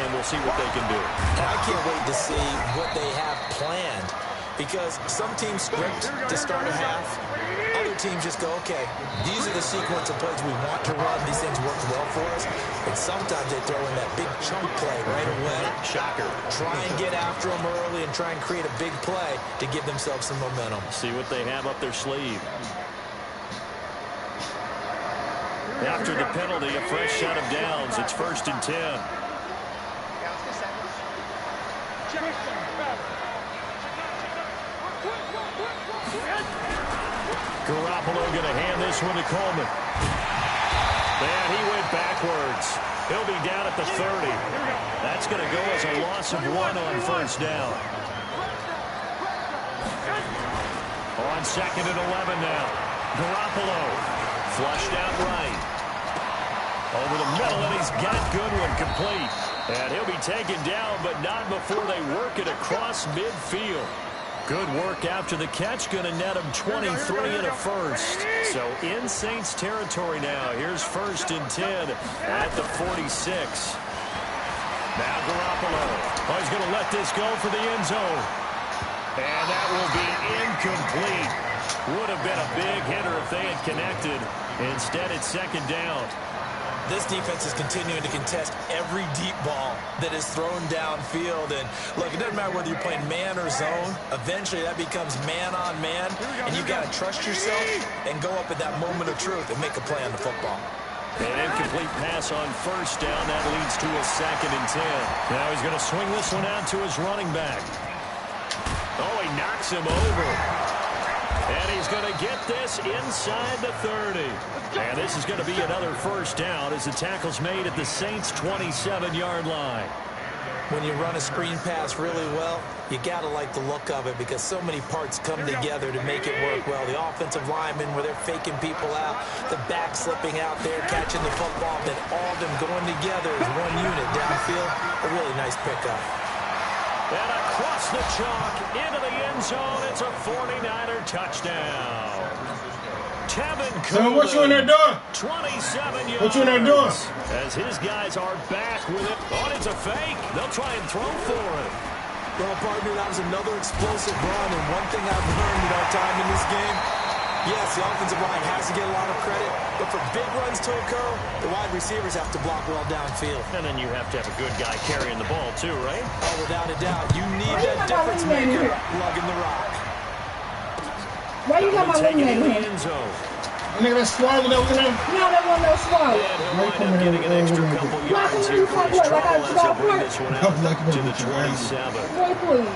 and we'll see what they can do. I can't wait to see what they have planned, because some teams script to start a half. Other teams just go, okay, these are the sequence of plays we want to run. These things work well for us. And sometimes they throw in that big chunk play right away. Shocker. Try and get after them early and try and create a big play to give themselves some momentum. See what they have up their sleeve. After the penalty, a fresh set of downs. It's 1st and 10. Garoppolo going to hand this one to Coleman. And he went backwards. He'll be down at the 30. That's going to go as a loss of 1 on 1st down. On 2nd and 11 now. Garoppolo flushed out right. Over the middle, and he's got Goodwin complete. And he'll be taken down, but not before they work it across midfield. Good work after the catch. Going to net him 23 and a first. So in Saints territory now. Here's 1st and 10 at the 46. Now Garoppolo. Oh, he's going to let this go for the end zone. And that will be incomplete. Would have been a big hitter if they had connected. Instead, it's 2nd down. This defense is continuing to contest every deep ball that is thrown downfield. And, look, it doesn't matter whether you're playing man or zone. Eventually, that becomes man-on-man, and you've got to trust yourself and go up at that moment of truth and make a play on the football. An incomplete pass on 1st down. That leads to a 2nd and 10. Now he's going to swing this one out to his running back. Oh, he knocks him over. And he's going to get this inside the 30. And this is going to be another 1st down as the tackle's made at the Saints' 27-yard line. When you run a screen pass really well, you got to like the look of it because so many parts come together to make it work well. The offensive linemen, where they're faking people out, the back slipping out there, catching the football, then all of them going together as one unit downfield. A really nice pickup. And across the chalk, into the end zone, it's a 49er touchdown. Tevin Cooley, so what you in there doing? 27 yards. What you in there doing? As his guys are back with it. Oh, it's a fake. They'll try and throw for it. Well, partner, that was another explosive run. And one thing I've learned in our time in this game, yes, the offensive line has to get a lot of credit. But for big runs to occur, the wide receivers have to block well downfield. And then you have to have a good guy carrying the ball, too, right? Oh, without a doubt. You need that difference maker lugging the rock. Why you got my wing in the end zone? Nigga, that swallow that was in there? No, that wasn't no swallow. And he'll wind up getting an extra couple yards here for his trouble as he'll bring this one out to the 27. Boy, please.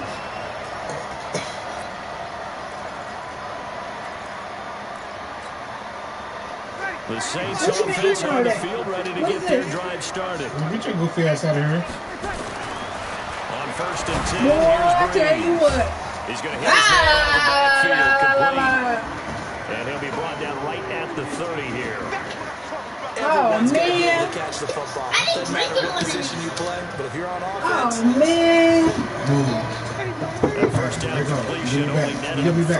The Saints offense on the field ready to get their drive started. Get your goofy ass out of here. On 1st and 10, Boy, here's I tell you what. He's going to hit his man out of the backfield complete. And he'll be brought down right at the 30 here. Everyone's man. going to be able to catch the football. Doesn't matter what position you play, but if you're on offense. Oh, man. That 1st down completion only netted him 3.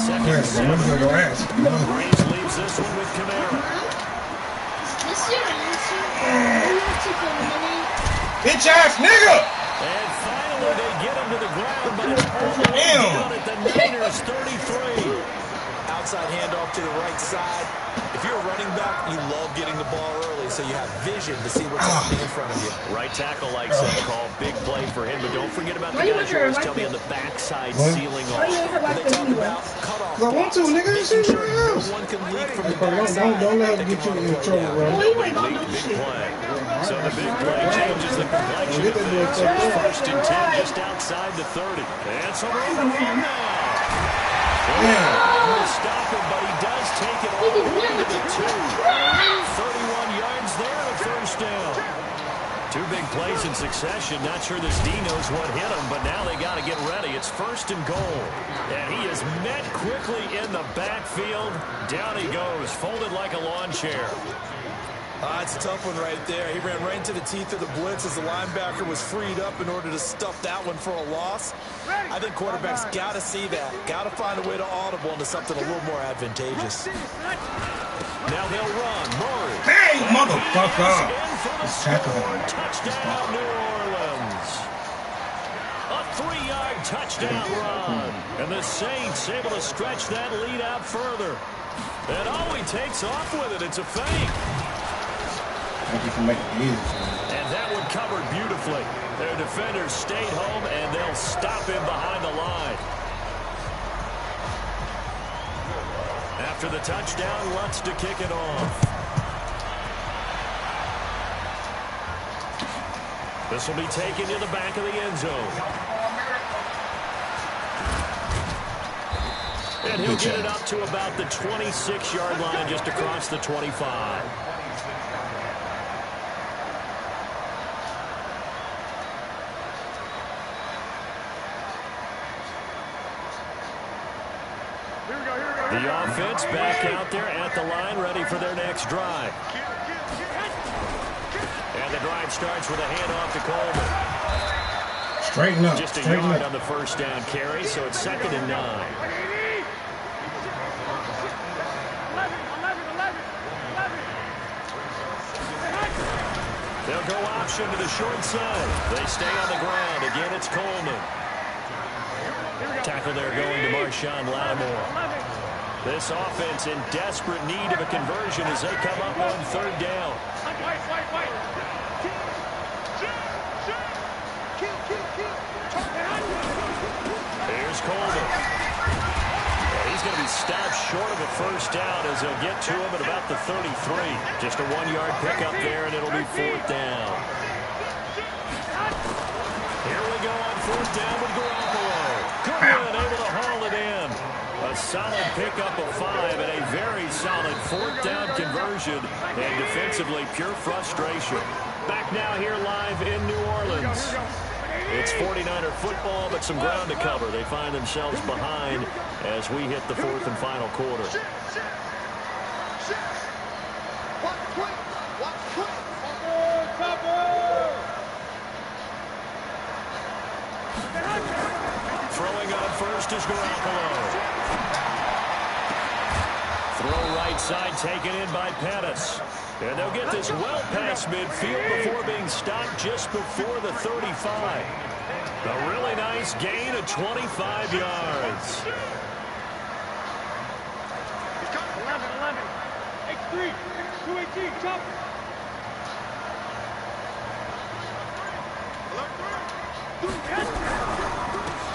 2nd and 7. Reeves leaves this one with Kamara. Bitch ass nigga! And finally they get him to the ground, but it's almost down at the Niners 33. Outside handoff to the right side. If you're a running back, you love getting the ball early so you have vision to see what's happening in front of you. Right tackle likes that call. Big play for him, but don't forget about the guys who always tell me on the backside sealing off. They talk about cutoff I want to, nigga. This shit sure real. no one can leak from the backside. Don't let him get you in trouble, bro. Nobody leaked big play. So the big play changes the complexion of things. Here's 1st and 10 just outside the 30. And some room now. To stop him, but he does take it all the way to the 2. 31 yards there, a 1st down. 2 big plays in succession. Not sure this D knows what hit him, but now they got to get ready. It's 1st and goal. And he is met quickly in the backfield. Down he goes, folded like a lawn chair. That's a tough one right there. He ran right into the teeth of the blitz as the linebacker was freed up in order to stuff that one for a loss. I think quarterbacks got to see that. Got to find a way to audible into something a little more advantageous. Now they'll run. Murray. Hey, motherfucker! Let's tackle him. Touchdown, New Orleans. A 3-yard touchdown run. And the Saints able to stretch that lead out further. And he takes off with it. It's a fake. And that one covered beautifully. Their defenders stayed home, and they'll stop him behind the line. After the touchdown, Lutz to kick it off. This will be taken to the back of the end zone. And he'll get it up to about the 26-yard line, just across the 25. The offense back out there at the line, ready for their next drive. And the drive starts with a handoff to Coleman. Straighten up. Just a yard on the first down carry, so it's 2nd and 9. They'll go option to the short side. They stay on the ground. Again, it's Coleman. Tackle there going to Marshawn Lattimore. This offense in desperate need of a conversion as they come up on 3rd down. Here's Coleman. He's going to be stopped short of a first down as they'll get to him at about the 33. Just a 1-yard pickup there, and it'll be 4th down. Here we go on 4th down with Garoppolo. Goodwin able to haul it in. A solid pickup of 5 and a very solid 4th down conversion. And defensively, pure frustration. Back now here live in New Orleans. It's 49er football, but some ground to cover. They find themselves behind as we hit the 4th and final quarter. Throwing on first is Garoppolo. Throw right side taken in by Pettis. And they'll get this well past midfield before being stopped just before the 35. A really nice gain of 25 yards. 11. X3. 218. Chop.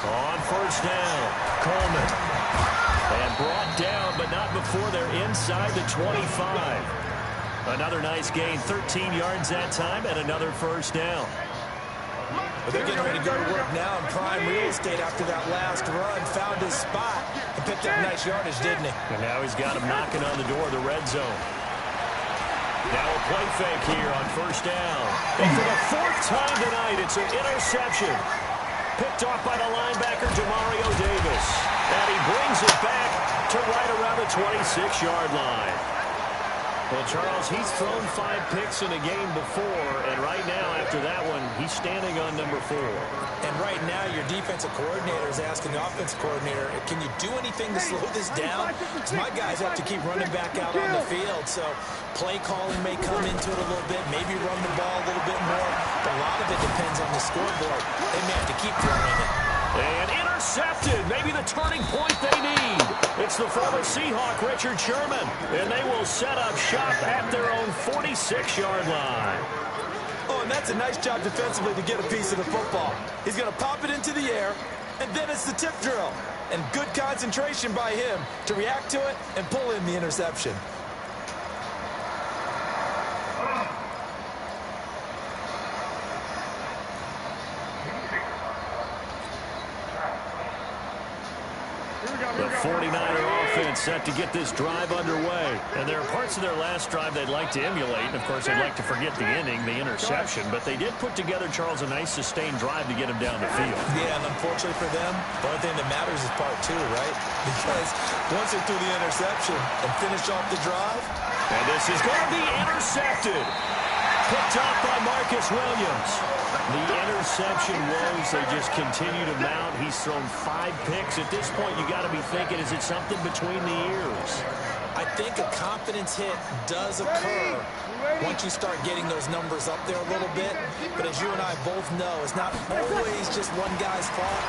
On first down, Coleman. And brought down, but not before they're inside the 25. Another nice gain, 13 yards that time, and another first down. But they're getting ready to go to work now in prime real estate after that last run. Found his spot and picked up nice yardage, didn't he? And now he's got him knocking on the door of the red zone. Now a play fake here on first down. And for the 4th time tonight, it's an interception. Picked off by the linebacker, Demario Davis. And he brings it back to right around the 26-yard line. Well, Charles, he's thrown 5 picks in a game before, and right now, after that one, he's standing on number 4. And right now, your defensive coordinator is asking the offensive coordinator, can you do anything to slow this down? Because my guys have to keep running back out on the field, so play calling may come into it a little bit, maybe run the ball a little bit more, but a lot of it depends on the scoreboard. They may have to keep throwing it. And intercepted, maybe the turning point they need. It's the former Seahawk, Richard Sherman, and they will set up shop at their own 46-yard line. Oh, and that's a nice job defensively to get a piece of the football. He's going to pop it into the air, and then it's the tip drill. And good concentration by him to react to it and pull in the interception. The 49er offense set to get this drive underway. And there are parts of their last drive they'd like to emulate. And, of course, they'd like to forget the inning, the interception. But they did put together, Charles, a nice sustained drive to get him down the field. Yeah, and unfortunately for them, the only thing that matters is part two, right? Because once they threw the interception and finished off the drive. And this is going to be intercepted. Picked off by Marcus Williams. The interception woes, they just continue to mount. He's thrown 5 picks. At this point, you got to be thinking, is it something between the ears? I think a confidence hit does occur once you start getting those numbers up there a little bit. But as you and I both know, it's not always just one guy's fault.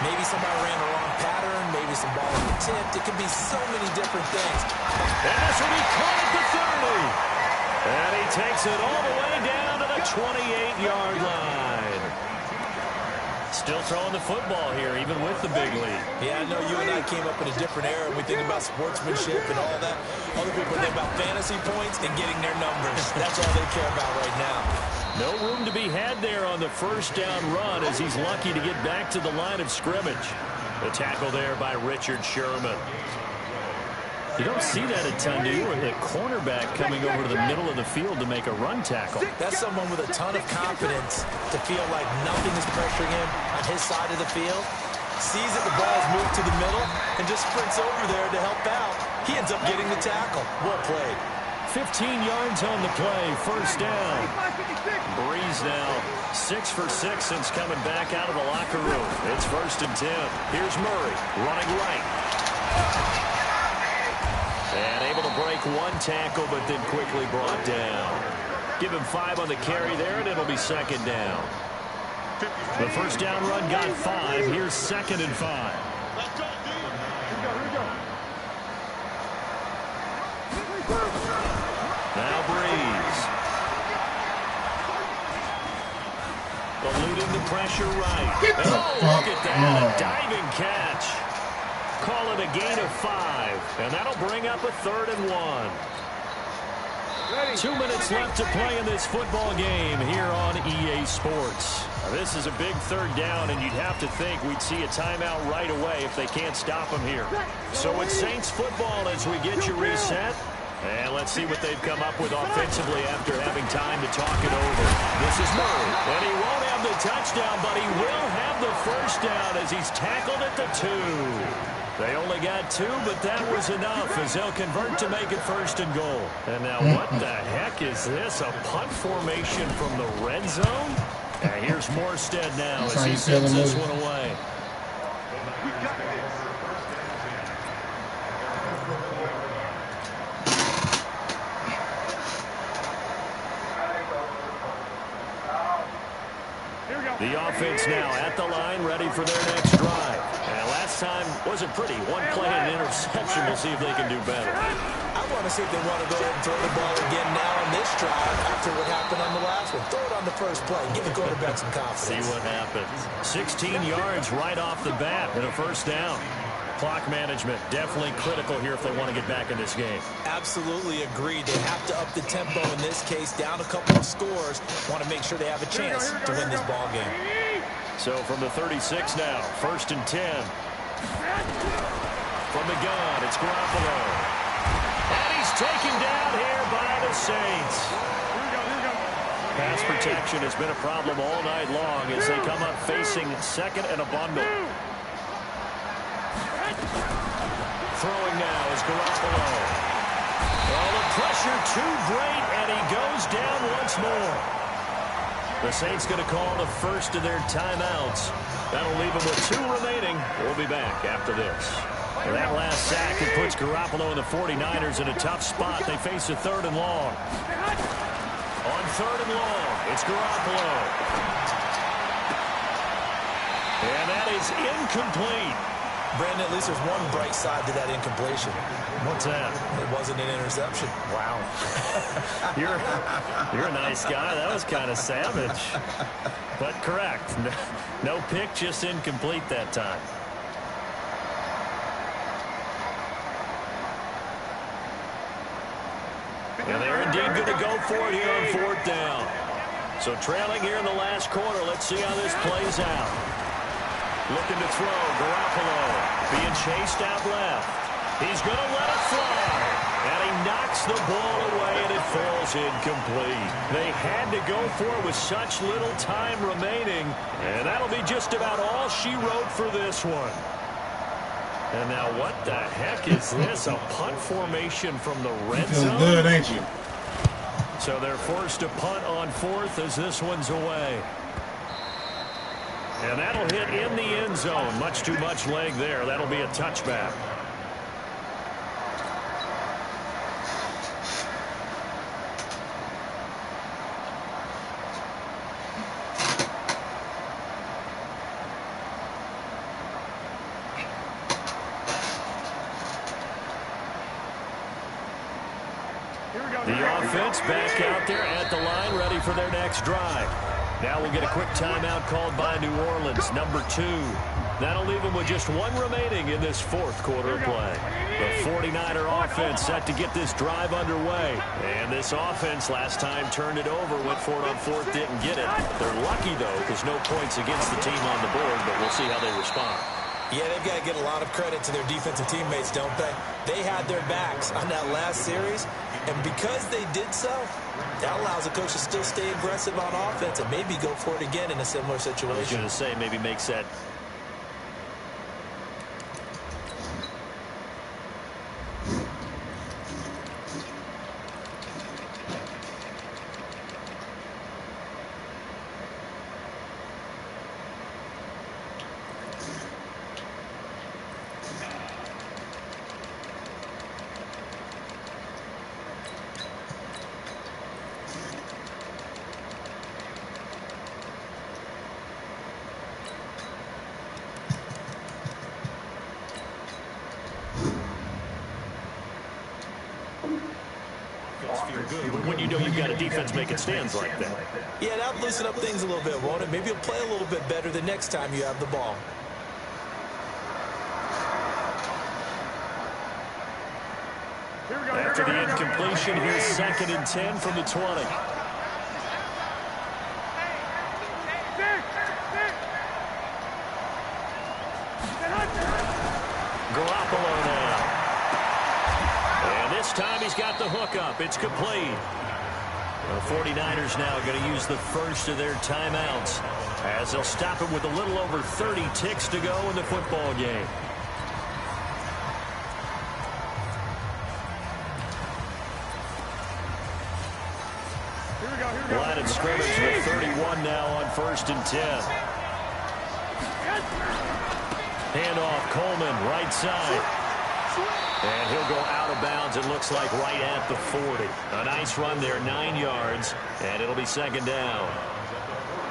Maybe somebody ran the wrong pattern. Maybe some ball in the tip. It could be so many different things. And this will be caught at the 30. And he takes it all the way down to the 28-yard line. Still throwing the football here, even with the big lead. Yeah, I know you and I came up in a different era. We think about sportsmanship and all that. Other people think about fantasy points and getting their numbers. That's all they care about right now. No room to be had there on the first down run as he's lucky to get back to the line of scrimmage. The tackle there by Richard Sherman. You don't see that a ton, do you? With a cornerback coming over to the middle of the field to make a run tackle. That's someone with a ton of confidence to feel like nothing is pressuring him on his side of the field. Sees that the ball's moved to the middle and just sprints over there to help out. He ends up getting the tackle. Well played. 15 yards on the play. First down. Breeze now 6 for 6 since coming back out of the locker room. It's 1st and 10. Here's Murray running right. And able to break 1 tackle, but then quickly brought down. Give him 5 on the carry there, and it'll be 2nd down. The first down run got 5. Here's 2nd and 5. Now Breeze. Eluding the pressure right. Oh, look at that. A diving catch. Call it a gain of 5, and that'll bring up a 3rd and 1. 2 minutes left to play in this football game here on EA Sports. Now, this is a big 3rd down, and you'd have to think we'd see a timeout right away if they can't stop them here. So it's Saints football as we get you reset. And let's see what they've come up with offensively after having time to talk it over. This is Murray. And he won't have the touchdown, but he will have the first down as he's tackled at the 2. They only got 2, but that was enough as they'll convert to make it 1st and goal. And now what the heck is this? A punt formation from the red zone? And here's Morstead now as he sends this one away. The offense now at the line, ready for their next drive. And last time wasn't pretty. 1 play and an interception. We'll see if they can do better. I want to see if they want to go ahead and throw the ball again now on this drive after what happened on the last one. Throw it on the first play. Give the quarterback some confidence. See what happens. 16 yards right off the bat and a 1st down. Clock management definitely critical here if they want to get back in this game. Absolutely agreed. They have to up the tempo in this case, down a couple of scores. Want to make sure they have a chance to win this ball game. So from the 36 now, 1st and 10. From the gun, it's Garoppolo. And he's taken down here by the Saints. Pass protection has been a problem all night long as they come up facing 2nd and a bundle. Throwing now is Garoppolo. Well, the pressure too great, and he goes down once more. The Saints going to call the first of their timeouts. That'll leave them with 2 remaining. We'll be back after this. And that last sack, it puts Garoppolo and the 49ers in a tough spot. They face a 3rd and long. On 3rd and long, it's Garoppolo. And that is incomplete. Brandon, at least there's one bright side to that incompletion. What's that? It wasn't an interception. Wow. You're a nice guy. That was kind of savage. But correct. No pick, just incomplete that time. And they're indeed going to go for it here on 4th down. So trailing here in the last quarter. Let's see how this plays out. Looking to throw, Garoppolo being chased out left. He's going to let it fly. And he knocks the ball away, and it falls incomplete. They had to go for it with such little time remaining. And that'll be just about all she wrote for this one. And now what the heck is this? A punt formation from the red zone? Feels good, ain't you? So they're forced to punt on 4th as this one's away. And that'll hit in the end zone. Much too much leg there. That'll be a touchback. The offense back out there at the line, ready for their next drive. Now we'll get a quick timeout called by New Orleans, number 2. That'll leave them with just 1 remaining in this 4th quarter of play. The 49er offense set to get this drive underway. And this offense last time turned it over, went for it on 4th, didn't get it. They're lucky, though, because no points against the team on the board, but we'll see how they respond. Yeah, they've got to get a lot of credit to their defensive teammates, don't they? They had their backs on that last series, and because they did so, that allows the coach to still stay aggressive on offense and maybe go for it again in a similar situation. I was going to say, maybe makes that. When you know you've got a defense making stands like that. Yeah, that'll loosen up things a little bit, won't it? Maybe you'll play a little bit better the next time you have the ball. After the incompletion, here's 2nd and 10 from the 20. Garoppolo now. And this time he's got the hook up. It's complete. The 49ers now going to use the first of their timeouts as they'll stop it with a little over 30 ticks to go in the football game. Line of scrimmage with 31 now on 1st and 10. Handoff, Coleman, right side. And he'll go out of bounds, it looks like, right at the 40. A nice run there, 9 yards, and it'll be 2nd down.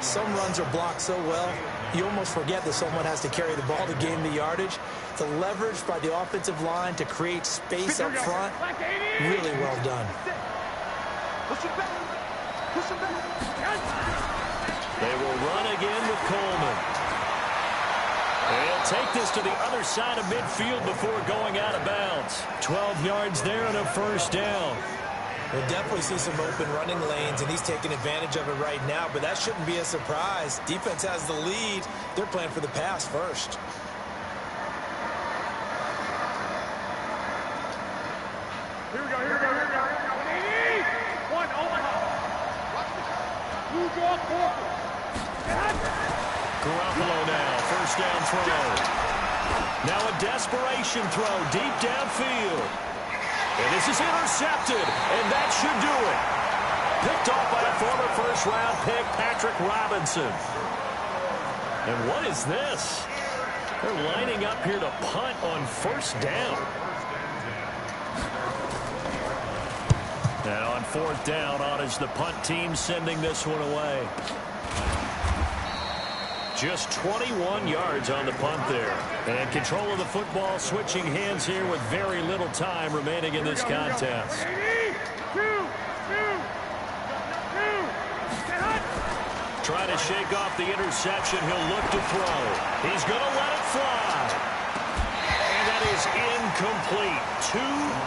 Some runs are blocked so well, you almost forget that someone has to carry the ball to gain the yardage. The leverage by the offensive line to create space up front, really well done. They will run again with Coleman. They'll take this to the other side of midfield before going out of bounds. 12 yards there and a 1st down. We'll definitely see some open running lanes, and he's taking advantage of it right now, but that shouldn't be a surprise. Defense has the lead. They're playing for the pass first. Here we go. One, Omaha. Blue draw, corner. Garoppolo now, 1st down throw. Now a desperation throw deep downfield. And this is intercepted, and that should do it. Picked off by a former 1st-round pick, Patrick Robinson. And what is this? They're lining up here to punt on 1st down. And on 4th down, on is the punt team sending this one away. Just 21 yards on the punt there. And control of the football switching hands here with very little time remaining in this contest. Trying to shake off the interception. He'll look to throw. He's going to let it fly. And that is incomplete. 2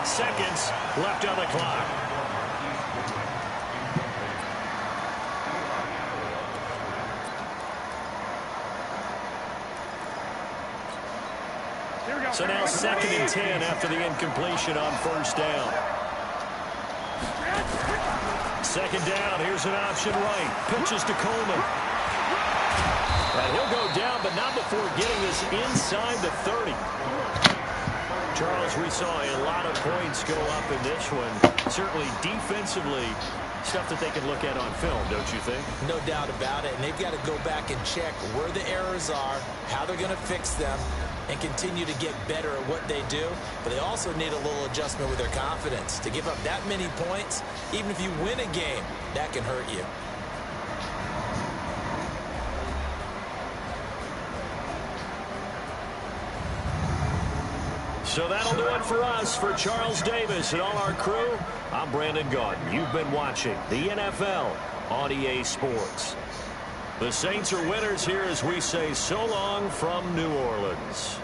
seconds left on the clock. So now 2nd and 10 after the incompletion on 1st down. 2nd down, here's an option right. Pitches to Coleman. And he'll go down, but not before getting this inside the 30. Charles, we saw a lot of points go up in this one. Certainly defensively, stuff that they can look at on film, don't you think? No doubt about it. And they've got to go back and check where the errors are, how they're going to fix them, and continue to get better at what they do. But they also need a little adjustment with their confidence. To give up that many points, even if you win a game, that can hurt you. So that'll do it for us. For Charles Davis and all our crew, I'm Brandon Gaudin. You've been watching the NFL on EA Sports. The Saints are winners here as we say so long from New Orleans.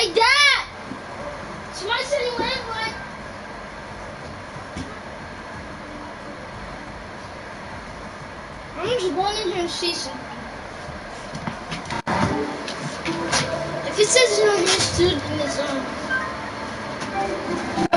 Hey, Dad! Somebody said he went, but... I'm just going in here and see something. If it says it's on his too, then it's on.